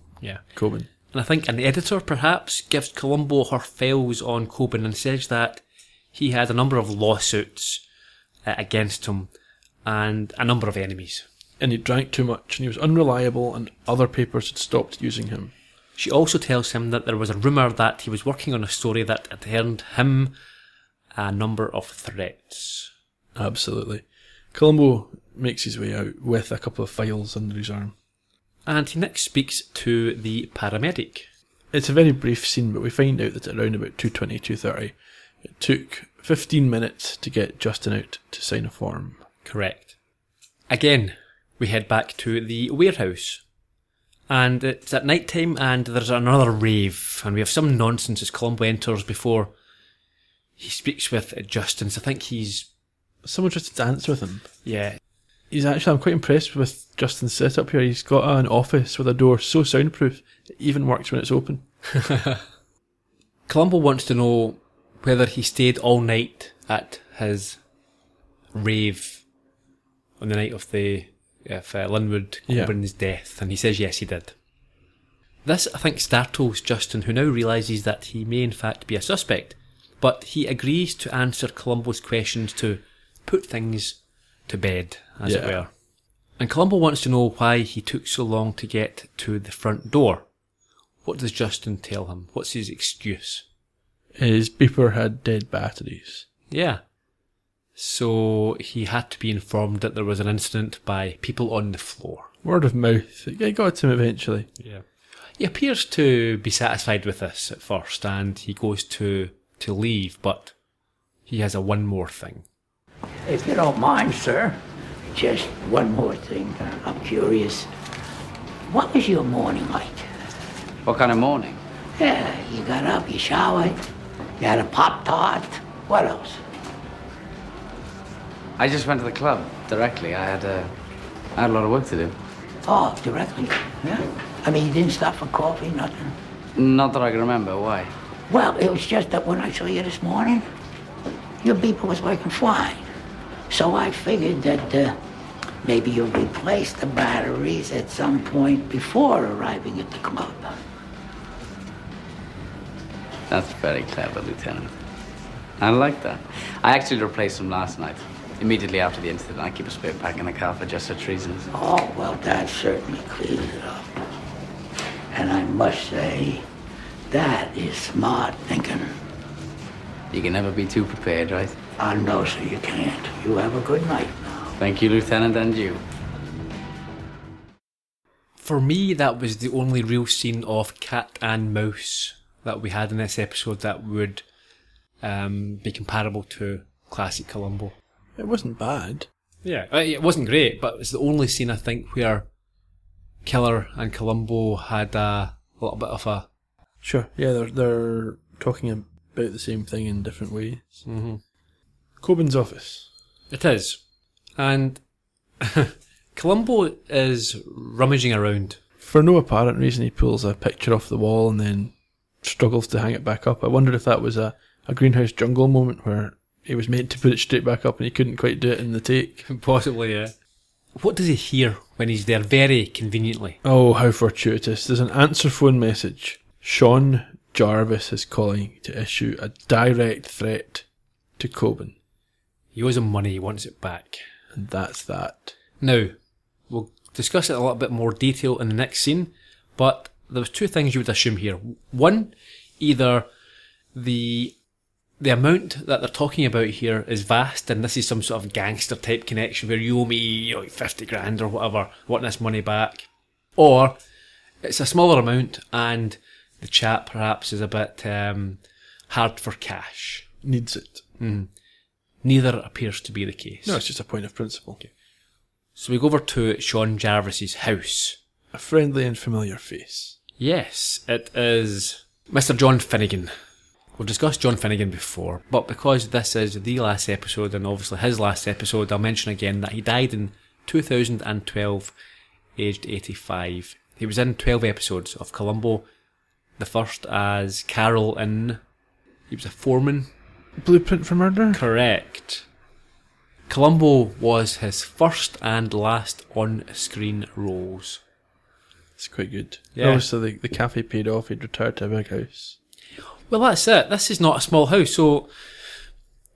Coben. And I think an editor, perhaps, gives Columbo her files on Coben and says that he had a number of lawsuits against him and a number of enemies. And he drank too much and he was unreliable and other papers had stopped using him. She also tells him that there was a rumour that he was working on a story that had earned him a number of threats. Absolutely. Columbo makes his way out with a couple of files under his arm. And he next speaks to the paramedic. It's a very brief scene, but we find out that at around about 2:20, 2:30, it took 15 minutes to get Justin out to sign a form. Correct. Again, we head back to the warehouse. And it's at night time and there's another rave. And we have some nonsense as Columbo enters before he speaks with Justin. So I think someone tries to dance with him. Yeah. I'm quite impressed with Justin's setup here. He's got an office with a door so soundproof, it even works when it's open. Columbo wants to know whether he stayed all night at his rave on the night of Linwood Coburn's death, and he says yes, he did. This, I think, startles Justin, who now realises that he may in fact be a suspect, but he agrees to answer Columbo's questions to put things to bed, as it were. And Columbo wants to know why he took so long to get to the front door. What does Justin tell him? What's his excuse? His beeper had dead batteries. Yeah. So he had to be informed that there was an incident by people on the floor. Word of mouth. It got to him eventually. Yeah. He appears to be satisfied with this at first, and he goes to leave, but he has one more thing. If you don't mind, sir, just one more thing. I'm curious. What was your morning like? What kind of morning? Yeah, you got up, you showered, you had a Pop-Tart. What else? I just went to the club directly. I had a lot of work to do. Oh, directly? Yeah? I mean, you didn't stop for coffee, nothing? Not that I can remember. Why? Well, it was just that when I saw you this morning, your beeper was working fine. So I figured that maybe you'll replace the batteries at some point before arriving at the club. That's very clever, Lieutenant. I like that. I actually replaced them last night. Immediately after the incident, I keep a spare pack in the car for just such reasons. Oh, well, that certainly clears it up. And I must say, that is smart thinking. You can never be too prepared, right? I know, so you can't. You have a good night now. Thank you, Lieutenant, and you. For me, that was the only real scene of cat and mouse that we had in this episode that would be comparable to classic Columbo. It wasn't bad. Yeah, it wasn't great, but it's the only scene I think where Killer and Columbo had a little bit of a... Sure, yeah, they're talking about the same thing in different ways. Mm-hmm. Coben's office. It is. And Columbo is rummaging around. For no apparent reason, he pulls a picture off the wall and then struggles to hang it back up. I wondered if that was a Greenhouse Jungle moment where he was meant to put it straight back up and he couldn't quite do it in the take. Possibly, yeah. What does he hear when he's there very conveniently? Oh, how fortuitous. There's an answer phone message. Sean Jarvis is calling to issue a direct threat to Coben. He owes him money, he wants it back. And that's that. Now, we'll discuss it in a little bit more detail in the next scene, but there's two things you would assume here. One, either the amount that they're talking about here is vast, and this is some sort of gangster type connection where you owe me 50 grand or whatever, wanting this money back. Or it's a smaller amount and the chap perhaps is a bit hard for cash. Needs it. Mm. Neither appears to be the case. No, it's just a point of principle. Okay. So we go over to Sean Jarvis's house. A friendly and familiar face. Yes, it is Mr. John Finnegan. We've discussed John Finnegan before, but because this is the last episode and obviously his last episode, I'll mention again that he died in 2012, aged 85. He was in 12 episodes of Columbo, the first as Carol in... He was a foreman. Blueprint for Murder? Correct. Columbo was his first and last on-screen roles. It's quite good. Yeah. Obviously, the cafe paid off. He'd retired to a big house. Well, that's it. This is not a small house. So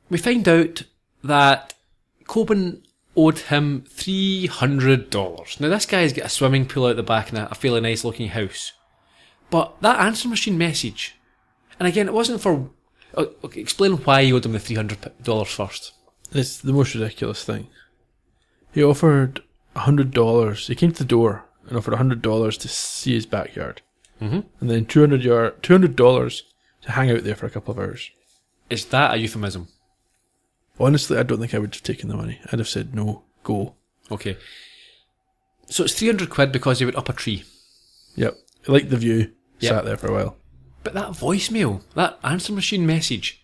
we find out that Coben owed him $300. Now, this guy's got a swimming pool out the back and a fairly nice looking house. But that answer machine message, and again, it wasn't for... Okay, explain why he owed him the $300 first. It's the most ridiculous thing. He offered $100. He came to the door and offered $100 to see his backyard. Mm-hmm. And then $200 to hang out there for a couple of hours. Is that a euphemism? Honestly, I don't think I would have taken the money. I'd have said, no, go. Okay. So it's £300 because he went up a tree. Yep. I liked the view. Yep. Sat there for a while. But that voicemail, that answer machine message,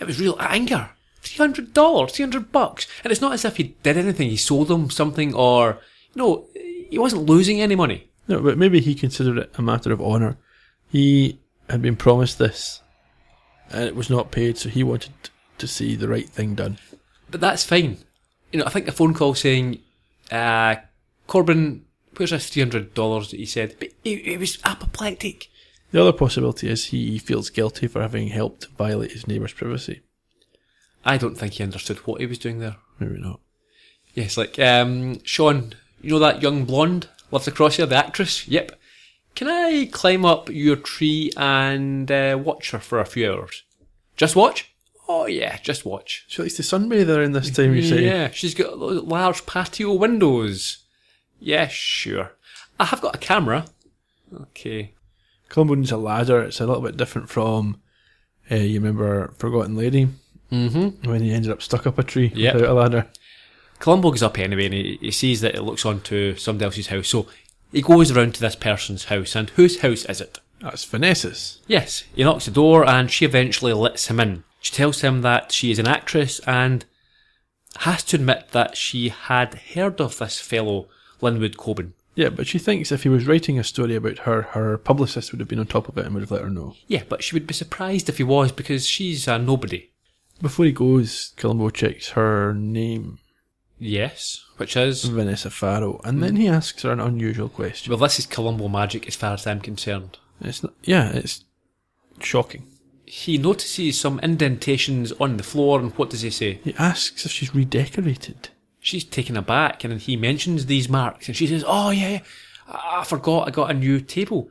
it was real anger. $300, $300. And it's not as if he did anything. He sold them something or... No, he wasn't losing any money. No, but maybe he considered it a matter of honour. He had been promised this and it was not paid, so he wanted to see the right thing done. But that's fine. You know, I think a phone call saying, Corbin, where's this $300 that he said? But he was apoplectic. The other possibility is he feels guilty for having helped violate his neighbour's privacy. I don't think he understood what he was doing there. Maybe not. Yes, like, Sean, you know that young blonde lives across here, the actress? Yep. Can I climb up your tree and watch her for a few hours? Just watch? Oh yeah, just watch. She likes to sunbathe there in this time, you say? Yeah, she's got large patio windows. Yeah, sure. I have got a camera. Okay. Columbo needs a ladder. It's a little bit different from, you remember Forgotten Lady? Mm-hmm. When he ended up stuck up a tree Yep. without a ladder. Columbo goes up anyway and he sees that it looks onto somebody else's house. So he goes around to this person's house. And whose house is it? That's Vanessa's. Yes. He knocks the door and she eventually lets him in. She tells him that she is an actress and has to admit that she had heard of this fellow, Linwood Coben. Yeah, but she thinks if he was writing a story about her, her publicist would have been on top of it and would have let her know. Yeah, but she would be surprised if he was, because she's a nobody. Before he goes, Columbo checks her name. Yes, which is... Vanessa Farrow. And then he asks her an unusual question. Well, this is Columbo magic as far as I'm concerned. It's not, yeah, it's shocking. He notices some indentations on the floor, and what does he say? He asks if she's redecorated. She's taken aback, and he mentions these marks, and she says, "Oh yeah, I forgot I got a new table."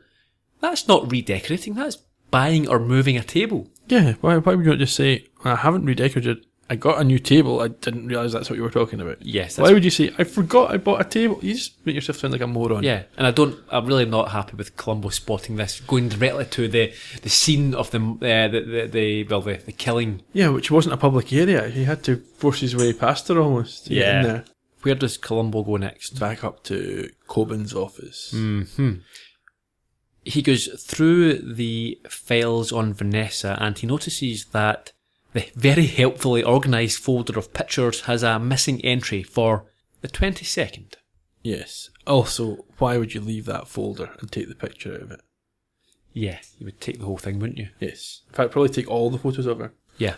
That's not redecorating, that's buying or moving a table. Yeah, why would you not just say, I haven't redecorated, I got a new table, I didn't realise that's what you were talking about. Yes. Why would you say, I forgot I bought a table? You just make yourself sound like a moron. Yeah, and I'm really not happy with Columbo spotting this, going directly to the scene of the killing. Yeah, which wasn't a public area. He had to force his way past her almost to get in there. Where does Columbo go next? Back up to Coben's office. Mm-hmm. He goes through the files on Vanessa, and he notices that the very helpfully organised folder of pictures has a missing entry for the 22nd. Yes. Also, why would you leave that folder and take the picture out of it? Yeah, you would take the whole thing, wouldn't you? Yes. In fact, probably take all the photos of her. Yeah.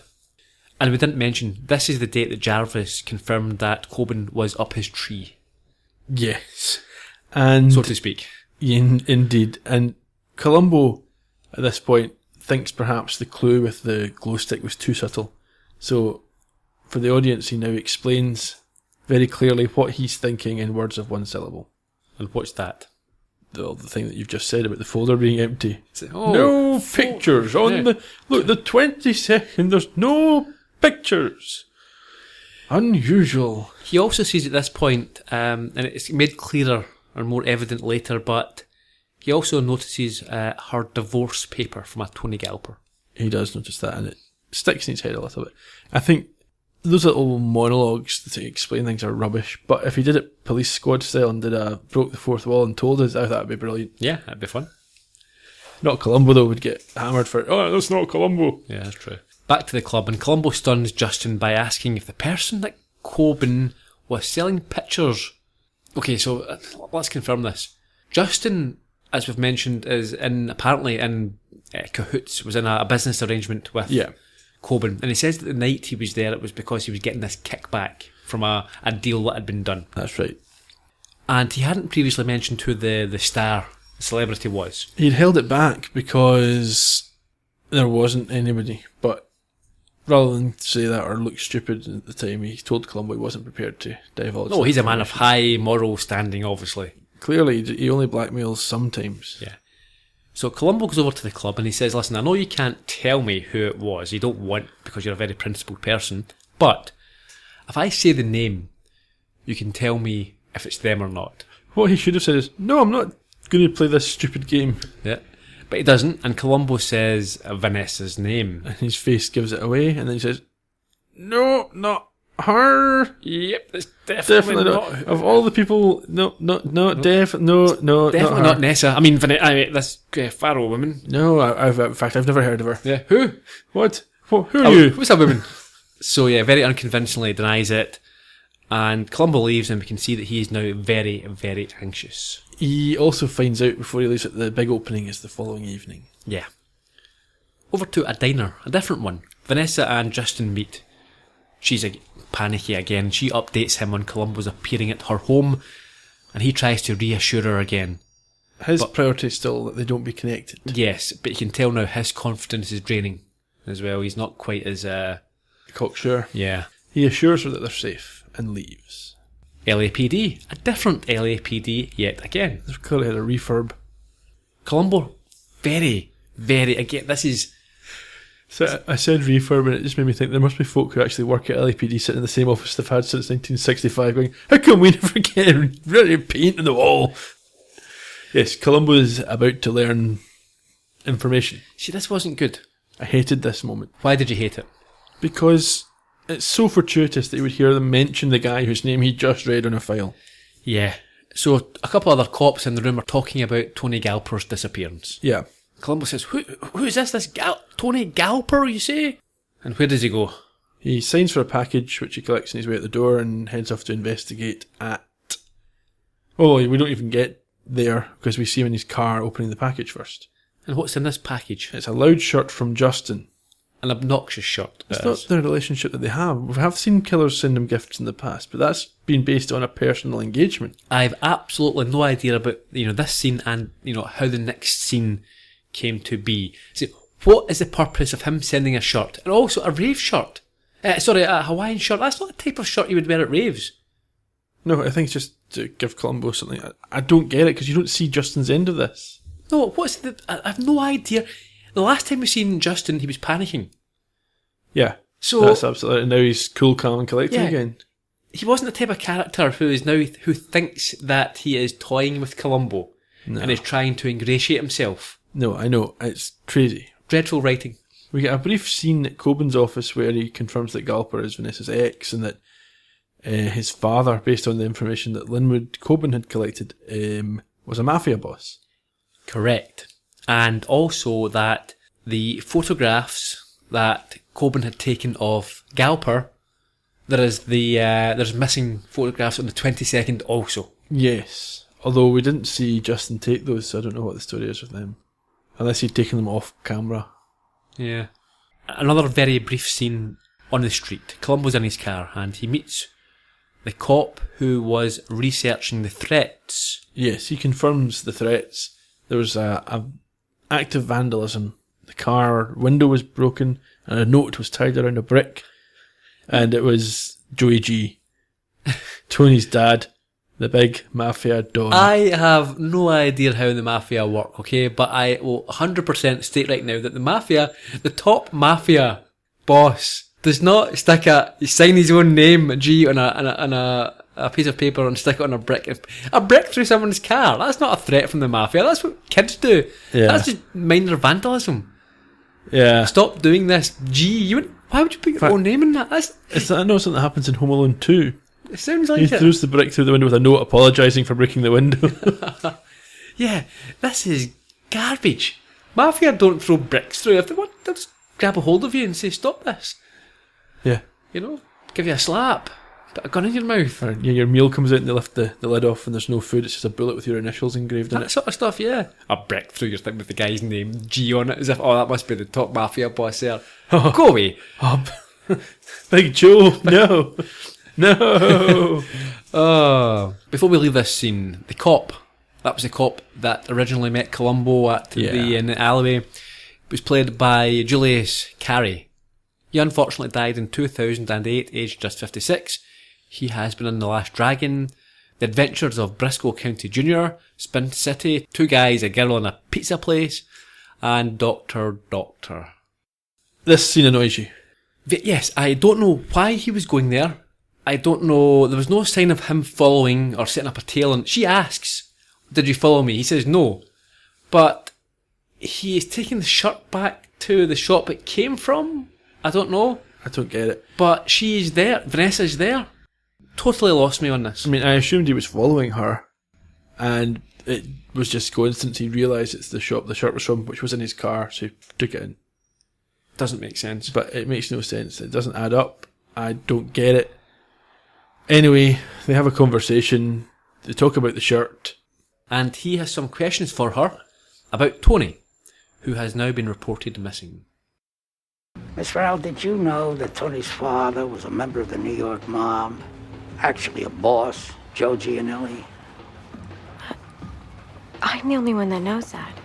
And we didn't mention, this is the date that Jarvis confirmed that Coben was up his tree. Yes. And so to speak. Indeed. And Columbo, at this point, thinks perhaps the clue with the glow stick was too subtle. So, for the audience, he now explains very clearly what he's thinking in words of one syllable. And what's that? The thing that you've just said about the folder being empty. Oh, no pictures on the 22nd, there's no pictures. Unusual. He also sees at this point, and it's made clearer or more evident later, but he also notices her divorce paper from a Tony Galper. He does notice that, and it sticks in his head a little bit. I think those little monologues to explain things are rubbish, but if he did it police squad style and broke the fourth wall and told us, I thought that would be brilliant. Yeah, that'd be fun. Not Columbo, though, would get hammered for it. Oh, that's not Columbo. Yeah, that's true. Back to the club, and Columbo stuns Justin by asking if the person that Coben was selling pictures... Okay, so let's confirm this. Justin, as we've mentioned, is apparently in cahoots, was in a business arrangement with Coben. And he says that the night he was there, it was because he was getting this kickback from a deal that had been done. That's right. And he hadn't previously mentioned who the star, the celebrity was. He'd held it back because there wasn't anybody, but rather than say that or look stupid at the time, he told Columbo he wasn't prepared to divulge. No, he's a man of high moral standing, obviously. Clearly, he only blackmails sometimes. Yeah. So Columbo goes over to the club and he says, "Listen, I know you can't tell me who it was. You don't want, because you're a very principled person. But if I say the name, you can tell me if it's them or not." What he should have said is, "No, I'm not going to play this stupid game." Yeah. But he doesn't, and Columbo says Vanessa's name. And his face gives it away, and then he says, "No, not her." Yep, it's definitely not. Of all the people, definitely not Nessa. I mean, this Farrow woman. No, in fact, I've never heard of her. Yeah, who? What? Who are you? Who's that woman? So yeah, very unconvincingly denies it, and Columbo leaves, and we can see that he is now very, very anxious. He also finds out before he leaves that the big opening is the following evening. Yeah. Over to a diner, a different one. Vanessa and Justin meet. She's panicky again. She updates him on Columbo's appearing at her home, and he tries to reassure her again. His priority is still that they don't be connected. Yes, but you can tell now his confidence is draining as well. He's not quite as... cocksure. Yeah. He assures her that they're safe and leaves. LAPD. A different LAPD yet again. They've clearly had a refurb. Columbo, very, very... Again, this is... So I said refurb, and it just made me think there must be folk who actually work at LAPD sitting in the same office they've had since 1965 going, how come we never get really paint on the wall? Yes, Columbo is about to learn information. See, this wasn't good. I hated this moment. Why did you hate it? Because it's so fortuitous that you would hear them mention the guy whose name he just read on a file. Yeah. So a couple other cops in the room are talking about Tony Galper's disappearance. Yeah. Columbo says, who is this? Tony Galper, you say? And where does he go? He signs for a package, which he collects on his way out the door, and heads off to investigate at... Oh, we don't even get there, because we see him in his car opening the package first. And what's in this package? It's a loud shirt from Justin. An obnoxious shirt. It's not the relationship that they have. We have seen killers send him gifts in the past, but that's been based on a personal engagement. I've absolutely no idea about, this scene and, how the next scene came to be. So, what is the purpose of him sending a shirt? And also a rave shirt. A Hawaiian shirt. That's not the type of shirt you would wear at raves. No, I think it's just to give Columbo something. I don't get it, because you don't see Justin's end of this. No, I have no idea. The last time we seen Justin, he was panicking. Yeah, so that's absolutely. And now he's cool, calm, and collected again. He wasn't the type of character who thinks that he is toying with Columbo and is trying to ingratiate himself. No, I know, it's crazy. Dreadful writing. We get a brief scene at Coben's office where he confirms that Galper is Vanessa's ex, and that his father, based on the information that Linwood Coben had collected, was a mafia boss. Correct. And also that the photographs that Coben had taken of Galper, there's missing photographs on the 22nd also. Yes. Although we didn't see Justin take those, so I don't know what the story is with them. Unless he'd taken them off camera. Yeah. Another very brief scene on the street. Columbo's in his car and he meets the cop who was researching the threats. Yes, he confirms the threats. There was a act of vandalism. The car window was broken and a note was tied around a brick. And it was Joey G, Tony's dad, the big mafia don. I have no idea how the mafia work, okay? But I will 100% state right now that the top mafia boss, does not sign his own name, G, on a piece of paper and stick it on a brick. A brick through someone's car. That's not a threat from the mafia. That's what kids do. Yeah. That's just minor vandalism. Yeah. Stop doing this, G. Why would you put your own name in that? I know something that happens in Home Alone 2. It sounds like He it. throws the brick through the window with a note apologising for breaking the window. Yeah, this is garbage. Mafia don't throw bricks through. If they want, they'll just grab a hold of you and say, stop this. Yeah. Give you a slap. Put a gun in your mouth. Or, your meal comes out and they lift the lid off and there's no food, it's just a bullet with your initials engraved in That it. sort of stuff, yeah. A brick through your thing with the guy's name, G, on it, as if, that must be the top mafia boss there. Go away. Big Joe, no. No. Before we leave this scene, the cop, that was the cop that originally met Columbo in the alleyway, was played by Julius Carey. He unfortunately died in 2008, aged just 56. He has been in The Last Dragon, The Adventures of Briscoe County Jr., Spin City, Two Guys, a Girl in a Pizza Place, and Doctor. This scene annoys you. Yes, I don't know why he was going there. I don't know. There was no sign of him following or setting up a tail. And she asks, "Did you follow me?" He says no. But he is taking the shirt back to the shop it came from. I don't know. I don't get it. But she's there. Vanessa's there. Totally lost me on this. I mean, I assumed he was following her. And it was just coincidence. He realised it's the shop the shirt was from, which was in his car, so he took it in. Doesn't make sense. But it makes no sense. It doesn't add up. I don't get it. Anyway, they have a conversation. They talk about the shirt. And he has some questions for her about Tony, who has now been reported missing. Miss Farrell, did you know that Tony's father was a member of the New York mob? Actually a boss, Joe Gianelli. I'm the only one that knows that.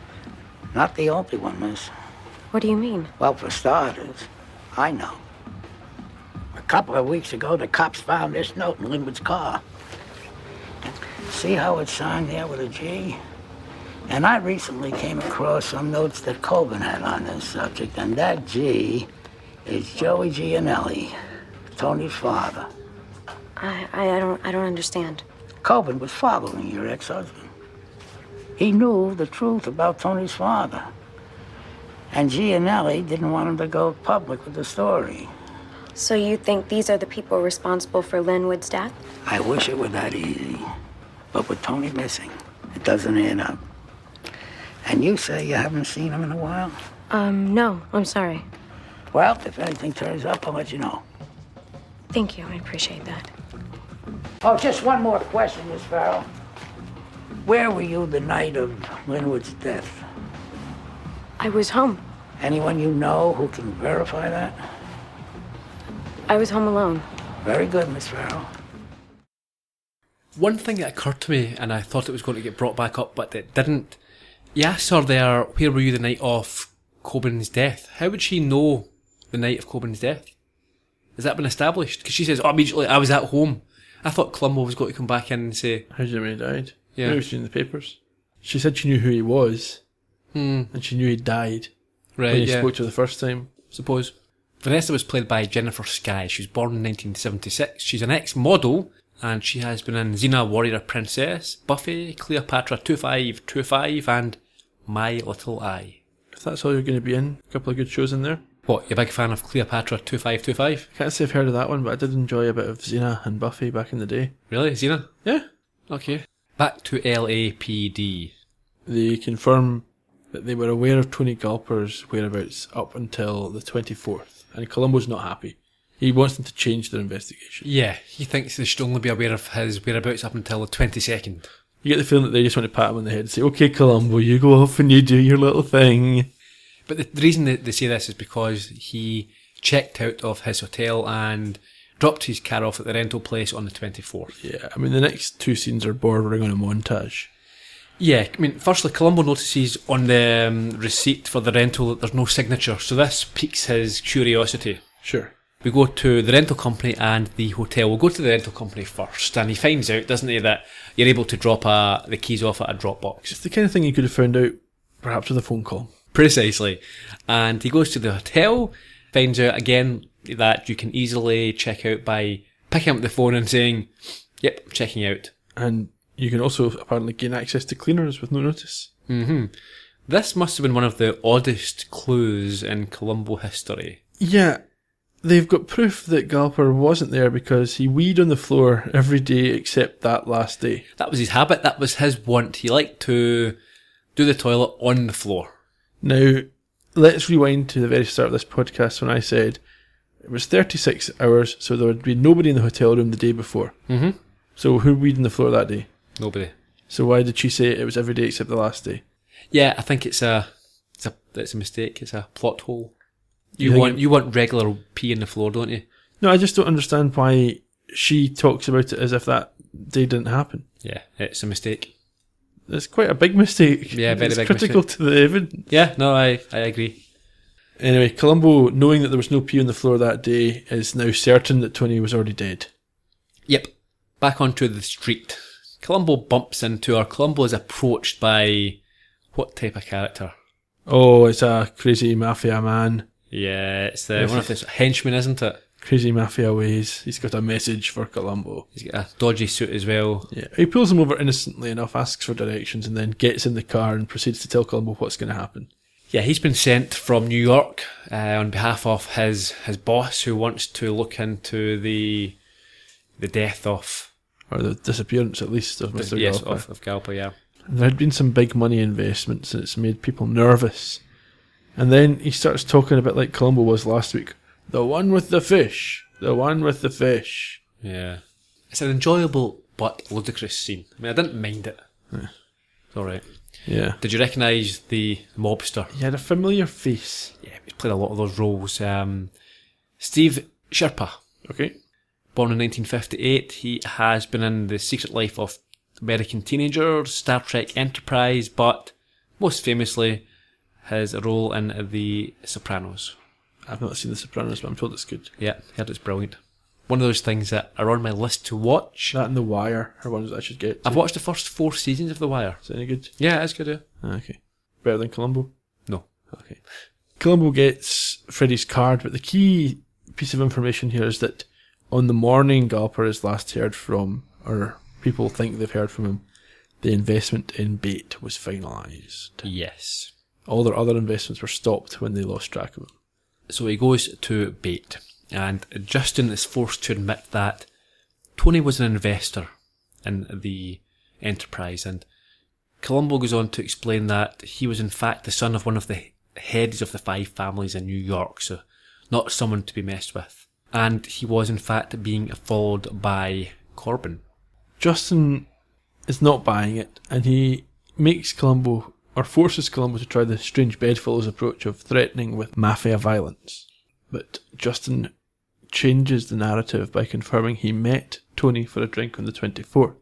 Not the only one, miss. What do you mean? Well, for starters, I know. A couple of weeks ago, the cops found this note in Linwood's car. See how it's signed there with a G? And I recently came across some notes that Coben had on this subject, and that G is Joey Gianelli, Tony's father. I don't understand. Coben was following your ex-husband. He knew the truth about Tony's father. And Gianelli didn't want him to go public with the story. So you think these are the people responsible for Linwood's death? I wish it were that easy. But with Tony missing, it doesn't add up. And you say you haven't seen him in a while? No, I'm sorry. Well, if anything turns up, I'll let you know. Thank you, I appreciate that. Oh, just one more question, Miss Farrell. Where were you the night of Linwood's death? I was home. Anyone you know who can verify that? I was home alone. Very good, Miss Farrell. One thing that occurred to me, and I thought it was going to get brought back up, but it didn't. He asked her there, where were you the night of Coben's death? How would she know the night of Coben's death? Has that been established? Because she says, oh, immediately, I was at home. I thought Columbo was going to come back in and say... How did you know when he died? Yeah. Maybe it's in the papers. She said she knew who he was. And she knew he died. Right, when he yeah. spoke to her the first time. Suppose. Vanessa was played by Jennifer Skye. She was born in 1976. She's an ex-model, and she has been in Xena Warrior Princess, Buffy, Cleopatra 2525, and My Little Eye. If that's all you're going to be in, a couple of good shows in there. What, you're a big fan of Cleopatra 2525? I can't say I've heard of that one, but I did enjoy a bit of Xena and Buffy back in the day. Really, Xena? Yeah. Okay. Back to LAPD. They confirm that they were aware of Tony Galper's whereabouts up until the 24th, and Columbo's not happy. He wants them to change their investigation. Yeah, he thinks they should only be aware of his whereabouts up until the 22nd. You get the feeling that they just want to pat him on the head and say, okay, Columbo, you go off and you do your little thing. But the reason that they say this is because he checked out of his hotel and dropped his car off at the rental place on the 24th. Yeah, I mean, the next two scenes are bordering on a montage. Yeah, I mean, firstly, Columbo notices on the receipt for the rental that there's no signature, so this piques his curiosity. Sure. We go to the rental company and the hotel. We'll go to the rental company first, and he finds out, doesn't he, that you're able to drop the keys off at a Dropbox. It's the kind of thing you could have found out, perhaps with a phone call. Precisely. And he goes to the hotel, finds out again that you can easily check out by picking up the phone and saying, yep, checking out. And you can also apparently gain access to cleaners with no notice. Mm-hmm. This must have been one of the oddest clues in Columbo history. Yeah, they've got proof that Galper wasn't there because he weed on the floor every day except that last day. That was his habit, that was his want. He liked to do the toilet on the floor. Now, let's rewind to the very start of this podcast when I said it was 36 hours, so there would be nobody in the hotel room the day before. Mm-hmm. So who weed on the floor that day? Nobody. So why did she say it was every day except the last day? Yeah, I think it's a mistake. It's a plot hole. You think want regular pee on the floor, don't you? No, I just don't understand why she talks about it as if that day didn't happen. Yeah, it's a mistake. It's quite a big mistake. Yeah, very it's big critical mistake. to the evidence. Yeah, no, I agree. Anyway, Columbo, knowing that there was no pee on the floor that day, is now certain that Tony was already dead. Yep. Back onto the street. Columbo bumps into her. Columbo is approached by what type of character? Oh, it's a crazy mafia man. Yeah, it's one of his henchmen, isn't it? Crazy mafia ways. He's got a message for Columbo. He's got a dodgy suit as well. Yeah, he pulls him over innocently enough, asks for directions, and then gets in the car and proceeds to tell Columbo what's going to happen. Yeah, he's been sent from New York on behalf of his boss, who wants to look into the death of... Or the disappearance, at least, of Mr. Yes, Galper. of Galper, yeah. There had been some big money investments, and it's made people nervous. And then he starts talking a bit like Columbo was last week. The one with the fish. The one with the fish. Yeah. It's an enjoyable but ludicrous scene. I mean, I didn't mind it. Yeah. It's alright. Yeah. Did you recognise the mobster? He had a familiar face. Yeah, he's played a lot of those roles. Steve Sherpa. Okay. Born in 1958, he has been in The Secret Life of American Teenagers, Star Trek Enterprise, but most famously his role in The Sopranos. I've not seen The Sopranos, but I'm told it's good. Yeah, heard it's brilliant. One of those things that are on my list to watch. That and The Wire are ones that I should get to. I've watched the first 4 seasons of The Wire. Is it any good? Yeah, it's good, yeah. Okay. Better than Columbo? No. Okay. Columbo gets Freddy's card, but the key piece of information here is that on the morning Galper is last heard from, or people think they've heard from him, the investment in bait was finalised. Yes. All their other investments were stopped when they lost track of him. So he goes to bait, and Justin is forced to admit that Tony was an investor in the enterprise, and Columbo goes on to explain that he was in fact the son of one of the heads of the 5 families in New York, so not someone to be messed with. and he was in fact being followed by Corbin. Justin is not buying it, and he makes Columbo, or forces Columbo to try the strange bedfellows approach of threatening with mafia violence. But Justin changes the narrative by confirming he met Tony for a drink on the 24th,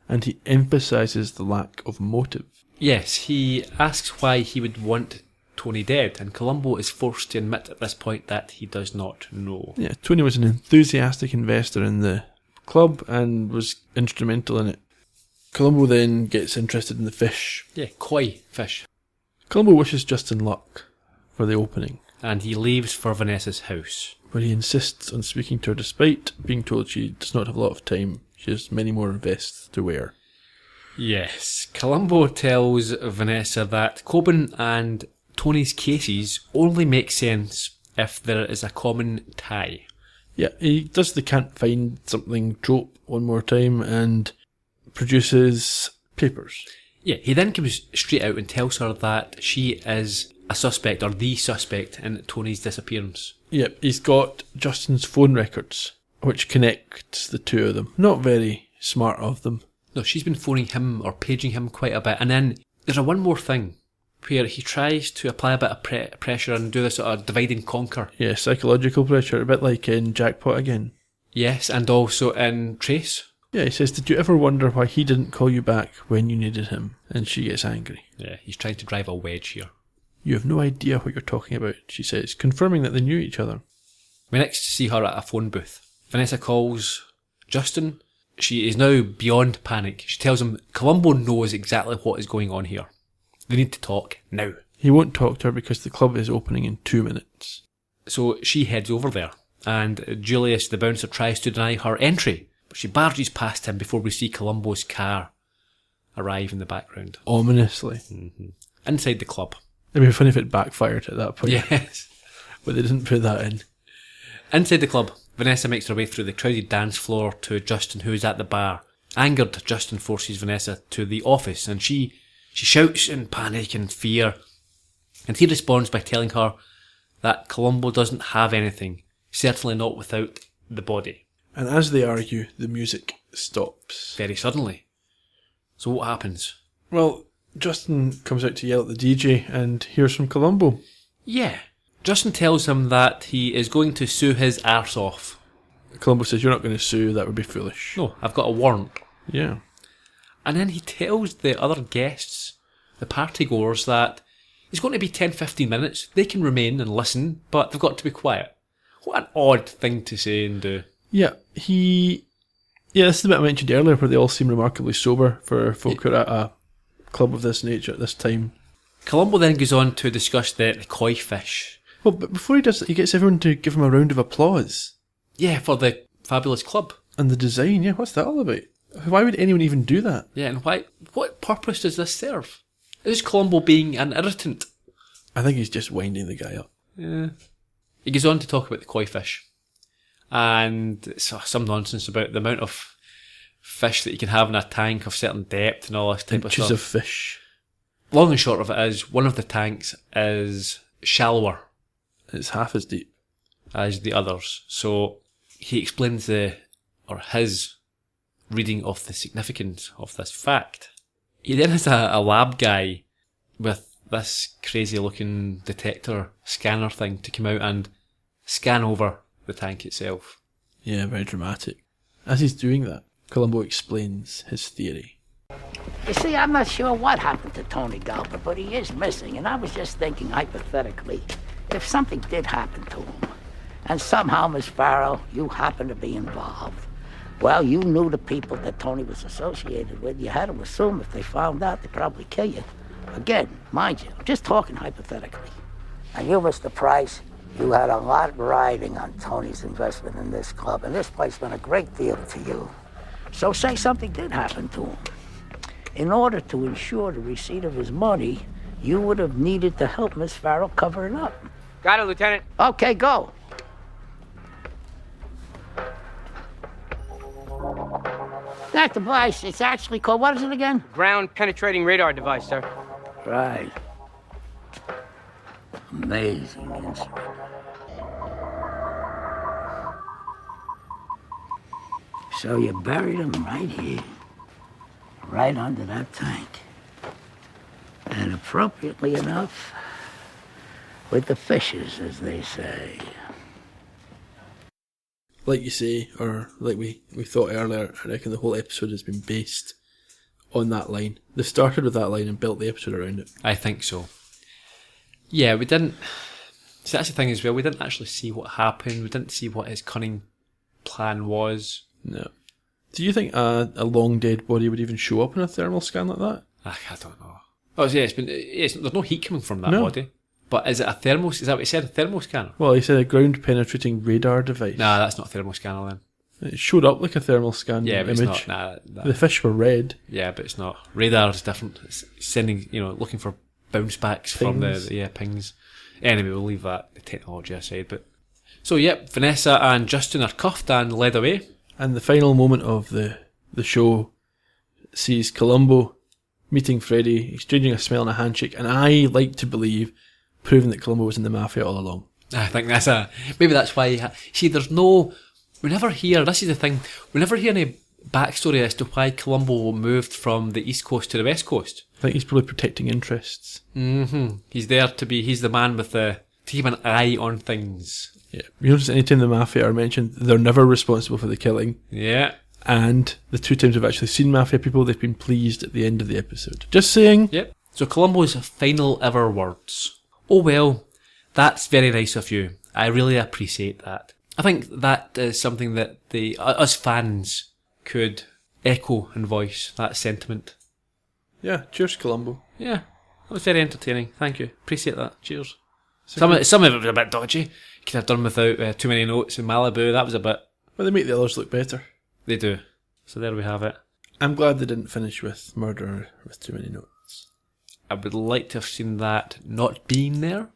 and he emphasises the lack of motive. Yes, he asks why he would want Tony dead, and Columbo is forced to admit at this point that he does not know. Yeah, Tony was an enthusiastic investor in the club and was instrumental in it. Columbo then gets interested in the fish. Yeah, koi fish. Columbo wishes Justin luck for the opening, And he leaves for Vanessa's house. where he insists on speaking to her despite being told she does not have a lot of time. She has many more vests to wear. Yes, Columbo tells Vanessa that Corbin and Tony's cases only make sense if there is a common tie. Yeah, he does the can't find something trope one more time and produces papers. Yeah, he then comes straight out and tells her that she is a suspect, or the suspect, in Tony's disappearance. Yep, he's got Justin's phone records, which connects the two of them. Not very smart of them. No, she's been phoning him or paging him quite a bit. And then there's one more thing where he tries to apply a bit of pressure and do this sort of divide and conquer. Yeah, psychological pressure, a bit like in Jackpot again. Yes, and also in Trace. Yeah, he says, did you ever wonder why he didn't call you back when you needed him? And she gets angry. Yeah, he's trying to drive a wedge here. You have no idea what you're talking about, she says, confirming that they knew each other. We next see her at a phone booth. Vanessa calls Justin. She is now beyond panic. She tells him Columbo knows exactly what is going on here. They need to talk now. He won't talk to her because the club is opening in 2 minutes. So she heads over there, and Julius, the bouncer, tries to deny her entry, but she barges past him before we see Columbo's car arrive in the background. Ominously. Inside the club. It'd be funny if it backfired at that point. Yes. But they didn't put that in. Inside the club, Vanessa makes her way through the crowded dance floor to Justin, who is at the bar. Angered, Justin forces Vanessa to the office, and she shouts in panic and fear. And he responds by telling her that Columbo doesn't have anything, certainly not without the body. And as they argue, the music stops. Very suddenly. So what happens? Well, Justin comes out to yell at the DJ and hears from Columbo. Yeah. Justin tells him that he is going to sue his arse off. Columbo says, you're not going to sue, that would be foolish. No, I've got a warrant. Yeah. And then he tells the other guests, the partygoers, that it's going to be 10-15 minutes. They can remain and listen, but they've got to be quiet. What an odd thing to say and do. Yeah, this is the bit I mentioned earlier where they all seem remarkably sober for folk who are at a club of this nature at this time. Columbo then goes on to discuss the koi fish. Well, but before he does that, he gets everyone to give him a round of applause. Yeah, for the fabulous club. And the design, yeah, what's that all about? Why would anyone even do that? Yeah, and what purpose does this serve? Is Columbo being an irritant? I think he's just winding the guy up. Yeah. He goes on to talk about the koi fish. And some nonsense about the amount of fish that you can have in a tank of certain depth and all this type Inches of of stuff. fish. Long and short of it is, one of the tanks is shallower It's half as deep. as the others. So he explains his reading of the significance of this fact. He then has a lab guy with this crazy looking detector scanner thing to come out and scan over the tank itself. Yeah, very dramatic. As he's doing that, Columbo explains his theory. You see, I'm not sure what happened to Tony Galper, but he is missing, and I was just thinking hypothetically, if something did happen to him, and somehow, Miss Farrell, you happen to be involved, well, you knew the people that Tony was associated with. You had to assume if they found out, they'd probably kill you. Again, mind you, just talking hypothetically. And you, Mr. Price, you had a lot riding on Tony's investment in this club, and this place meant a great deal to you. So say something did happen to him. In order to ensure the receipt of his money, you would have needed to help Miss Farrell cover it up. Got it, Lieutenant. Okay, go. Dr. Bryce, it's actually called, what is it again? Ground penetrating radar device, sir. Right. Amazing instrument. So you buried him right here, right under that tank. And appropriately enough, with the fishes, as they say. Like you say, or like we thought earlier, I reckon the whole episode has been based on that line. They started with that line and built the episode around it. I think so. Yeah, we didn't... See, that's the thing as well, we didn't actually see what happened, we didn't see what his cunning plan was. No. Do you think a long dead body would even show up in a thermal scan like that? I don't know. Oh, yeah, there's no heat coming from that No. body. But is it a thermal... Is that what he said, a thermal scanner? Well, he said a ground-penetrating radar device. Nah, that's not a thermal scanner then. It showed up like a thermal scan Yeah, but image. it's not. Nah, The fish were red. yeah, but it's not. Radar is different. It's sending, looking for bounce backs from Pings. the pings. Anyway, we'll leave that, the technology aside. But so, yep, Vanessa and Justin are cuffed and led away. And the final moment of the show sees Columbo meeting Freddy, exchanging a smile and a handshake, and I like to believe proving that Columbo was in the mafia all along. I think maybe that's why. See, there's no. We never hear. This is the thing. We never hear any backstory as to why Columbo moved from the East Coast to the West Coast. I think he's probably protecting interests. He's there to be. He's the man with to keep an eye on things. Yeah. You notice anytime the mafia are mentioned, they're never responsible for the killing. Yeah. And the 2 times we've actually seen mafia people, they've been pleased at the end of the episode. Just saying. Yep. So Columbo's final ever words. Oh well, that's very nice of you. I really appreciate that. I think that is something that us fans could echo and voice, that sentiment. Yeah, cheers, Columbo. Yeah, that was very entertaining. Thank you. Appreciate that. Cheers. Some of it was a bit dodgy. Could have done without too many notes in Malibu. That was a bit... Well, they make the others look better. They do. So there we have it. I'm glad they didn't finish with murder with too many notes. I would like to have seen that not being there.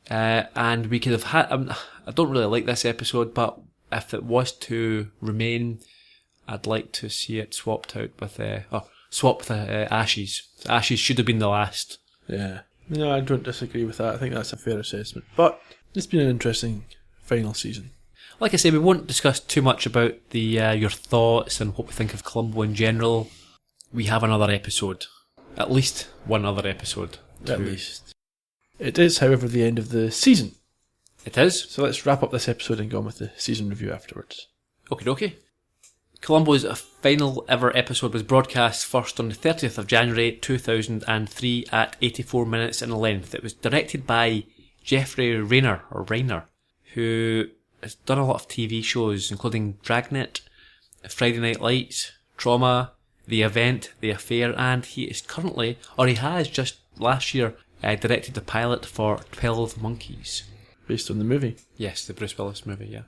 And we could have had... I don't really like this episode, but if it was to remain, I'd like to see it swapped out with... swapped with Ashes. Ashes should have been the last. Yeah. No, I don't disagree with that. I think that's a fair assessment. But it's been an interesting final season. Like I say, we won't discuss too much about the your thoughts and what we think of Columbo in general. We have another episode. At least one other episode. At least. It is, however, the end of the season. It is. So let's wrap up this episode and go on with the season review afterwards. Okie dokie. Columbo's final ever episode was broadcast first on the 30th of January 2003 at 84 minutes in length. It was directed by Jeffrey Rainer, who has done a lot of TV shows, including Dragnet, Friday Night Lights, Trauma, The Event, The Affair, and he has just last year directed the pilot for 12 Monkeys. Based on the movie? Yes, the Bruce Willis movie, yeah.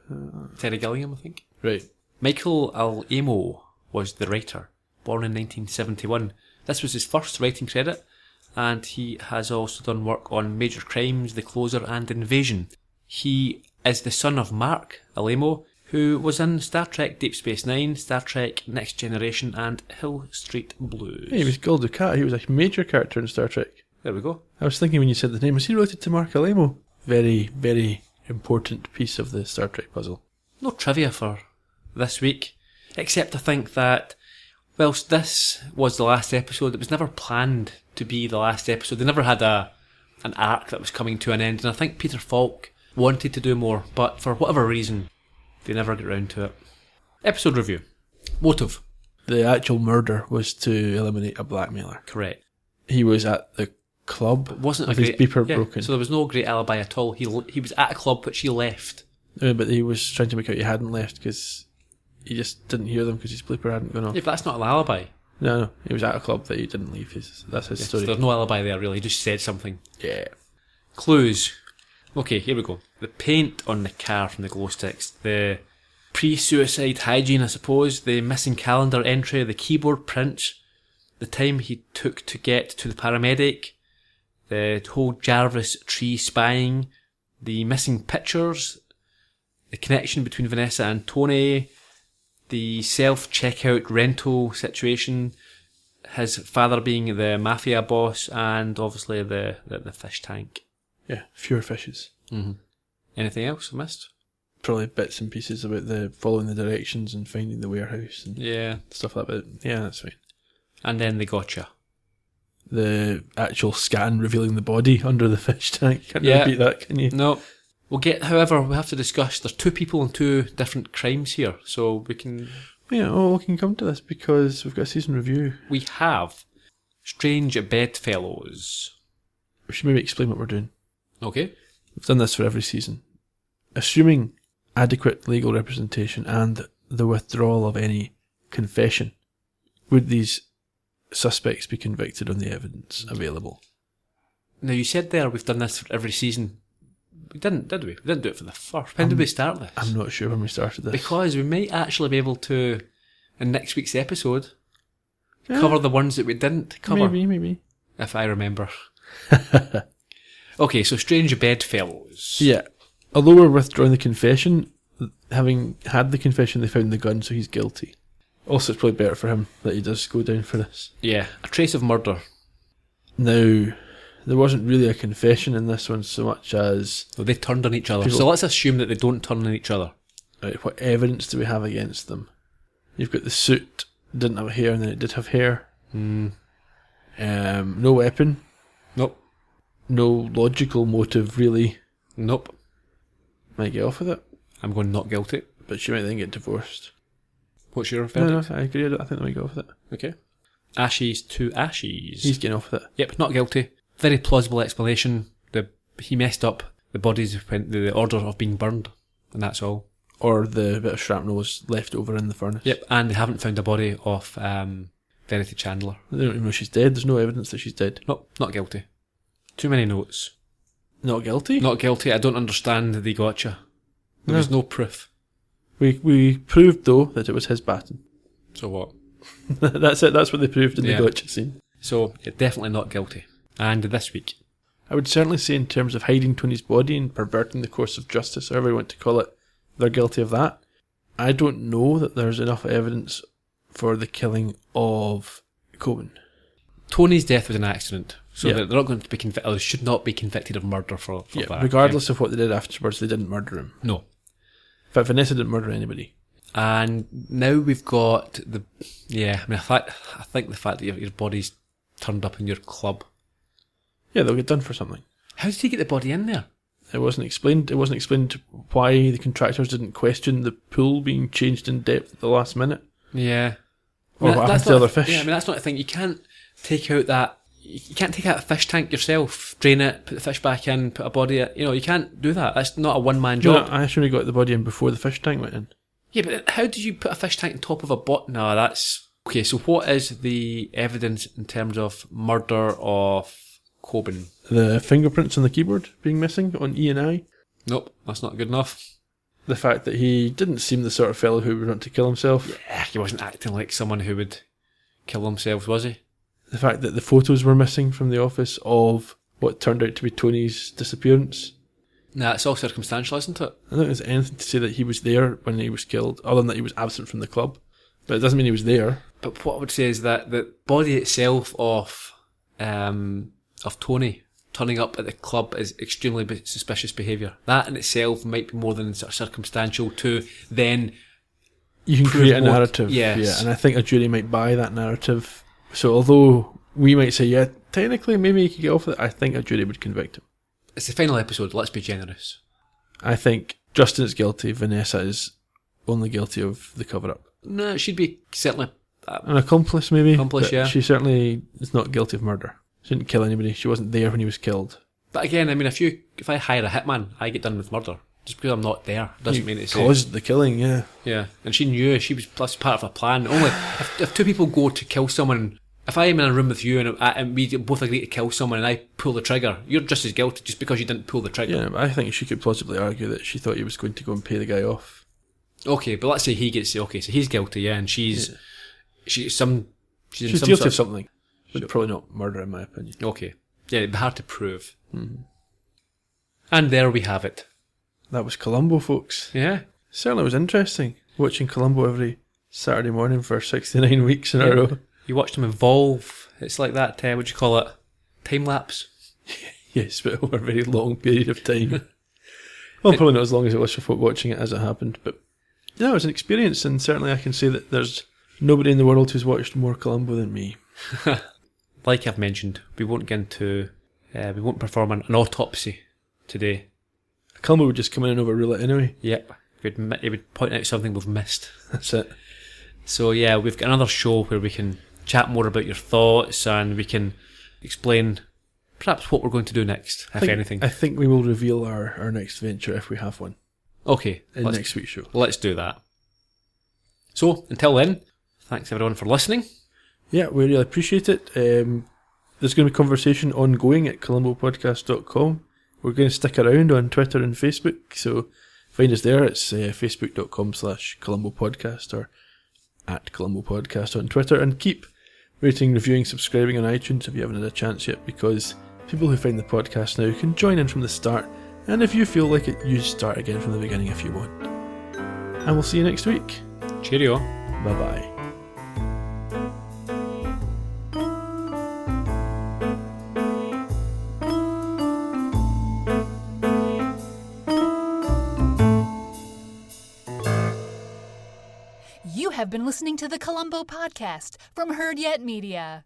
Terry Gilliam, I think. Right. Michael Alamo was the writer, born in 1971. This was his first writing credit, and he has also done work on Major Crimes, The Closer, and Invasion. He is the son of Mark Alamo, who was in Star Trek Deep Space Nine, Star Trek Next Generation, and Hill Street Blues. Hey, he was Gul Dukat. He was a major character in Star Trek. There we go. I was thinking when you said the name, was he related to Mark Alamo? Very, very important piece of the Star Trek puzzle. No trivia for this week, except I think that whilst this was the last episode, it was never planned to be the last episode. They never had an arc that was coming to an end, and I think Peter Falk wanted to do more, but for whatever reason, they never got round to it. Episode review. Motive. The actual murder was to eliminate a blackmailer. Correct. He was at the club. It wasn't with a his great beeper yeah, broken. so there was no great alibi at all. He was at a club, but she left. But he was trying to make out he hadn't left because he just didn't hear them because his bleeper hadn't gone off. Yeah, but that's not an alibi. No, he was at a club that he didn't leave. That's his Yeah, story. so there's no alibi there, really. He just said something. Yeah. Clues. Okay, here we go. The paint on the car from the glow sticks. The pre-suicide hygiene, I suppose. The missing calendar entry. The keyboard print. The time he took to get to the paramedic. The whole Jarvis tree spying. The missing pictures. The connection between Vanessa and Tony. The self-checkout rental situation. His father being the mafia boss. And obviously the fish tank. Yeah, fewer fishes. Mm-hmm. Anything else I missed? probably bits and pieces about the following the directions and finding the warehouse and stuff like that. But yeah, that's fine. And then they gotcha. The actual scan revealing the body under the fish tank. Can't repeat that, can you? No. However, we have to discuss, there's two people and two different crimes here, so we can... Yeah, we can come to this because we've got a season review. We have Strange Bedfellows. We should maybe explain what we're doing. Okay. We've done this for every season. Assuming adequate legal representation and the withdrawal of any confession, would these suspects be convicted on the evidence available? Now, you said there we've done this for every season. We didn't, did we? We didn't do it for the first. When did we start this? I'm not sure when we started this. Because we might actually be able to, in next week's episode, cover the ones that we didn't cover. Maybe. If I remember. Okay, so Strange Bedfellows. Yeah. Although we're withdrawing the confession, having had the confession, they found the gun, so he's guilty. Also, it's probably better for him that he does go down for this. Yeah, a trace of murder. Now, there wasn't really a confession in this one so much as... Well, they turned on each other. So let's assume that they don't turn on each other. Right, what evidence do we have against them? You've got the suit, didn't have hair, and then it did have hair. No weapon. Nope. No logical motive, really. Nope. Might get off with it. I'm going not guilty. But she might then get divorced. What's your verdict? No, I agree. I think they might go off with it. Okay. Ashes to ashes. He's getting off with it. Yep, not guilty. Very plausible explanation. He messed up. The bodies went the order of being burned, and that's all. Or the bit of shrapnel was left over in the furnace. Yep, and they haven't found the body of Verity Chandler. They don't even know she's dead. There's no evidence that she's dead. Nope, not guilty. Too many notes. Not guilty? Not guilty. I don't understand the gotcha. There was no proof. We proved, though, that it was his baton. So what? That's it. That's what they proved in the gotcha scene. So, definitely not guilty. And this week? I would certainly say in terms of hiding Tony's body and perverting the course of justice, however you want to call it, they're guilty of that. I don't know that there's enough evidence for the killing of Coben. Tony's death was an accident. So they're not going to be convicted, should not be convicted of murder for that. Regardless of what they did afterwards, they didn't murder him. No. In fact, Vanessa didn't murder anybody. And now we've got the... Yeah, I think the fact that your body's turned up in your club. Yeah, they'll get done for something. How did he get the body in there? It wasn't explained. It wasn't explained why the contractors didn't question the pool being changed in depth at the last minute. Yeah. Or what happened to the other fish. Yeah, that's not a thing. You can't take out a fish tank yourself, drain it, put the fish back in, put a body... you can't do that. That's not a one-man job. No, I assume he got the body in before the fish tank went in. Yeah, but how did you put a fish tank on top of a bot? No, that's... Okay, so what is the evidence in terms of murder of Coben? The fingerprints on the keyboard being missing on E and I. Nope, that's not good enough. The fact that he didn't seem the sort of fellow who would want to kill himself. Yeah, he wasn't acting like someone who would kill himself, was he? The fact that the photos were missing from the office of what turned out to be Tony's disappearance. Nah, it's all circumstantial, isn't it? I don't think there's anything to say that he was there when he was killed, other than that he was absent from the club. But it doesn't mean he was there. But what I would say is that the body itself of Tony turning up at the club is extremely suspicious behaviour. That in itself might be more than sort of circumstantial to then... You can create a narrative. Yes. Yeah, and I think a jury might buy that narrative. So although we might say, yeah, technically maybe he could get off with it, I think a jury would convict him. It's the final episode, let's be generous. I think Justin is guilty, Vanessa is only guilty of the cover-up. No, she'd be certainly... An accomplice, maybe? Accomplice, yeah. She certainly is not guilty of murder. She didn't kill anybody. She wasn't there when he was killed. But again, I mean, if I hire a hitman, I get done with murder. Just because I'm not there doesn't mean it's... Caused the killing, yeah. Yeah, and she knew she was plus part of a plan. Only if two people go to kill someone... If I am in a room with you and we both agree to kill someone and I pull the trigger, you're just as guilty just because you didn't pull the trigger. Yeah, but I think she could plausibly argue that she thought he was going to go and pay the guy off. Okay, but let's say he gets... Okay, so he's guilty, yeah, and she's... Yeah. She's guilty of something, but probably not murder, in my opinion. Okay. Yeah, it'd be hard to prove. Mm-hmm. And there we have it. That was Columbo, folks. Yeah. Certainly was interesting, watching Columbo every Saturday morning for 69 weeks in a row. You watched him evolve. It's like that, what do you call it? Time lapse? Yes, but over a very long period of time. Well, probably not as long as it was for folk watching it as it happened, but yeah, it was an experience, and certainly I can say that there's nobody in the world who's watched more Columbo than me. Like I've mentioned, we won't perform an autopsy today. Columbo would just come in and overrule it anyway. Yep. It would point out something we've missed. That's it. So yeah, we've got another show where we can chat more about your thoughts and we can explain perhaps what we're going to do next, if anything. I think we will reveal our next venture if we have one. Okay. In next week's show. Let's do that. So, until then, thanks everyone for listening. Yeah, we really appreciate it. There's going to be conversation ongoing at columbopodcast.com. We're going to stick around on Twitter and Facebook, so find us there. It's facebook.com/columbopodcast or at columbopodcast on Twitter. And keep rating, reviewing, subscribing on iTunes if you haven't had a chance yet, because people who find the podcast now can join in from the start. And if you feel like it, you start again from the beginning if you want. And we'll see you next week. Cheerio. Bye-bye. You have been listening to the Columbo Podcast from Heard Yet Media.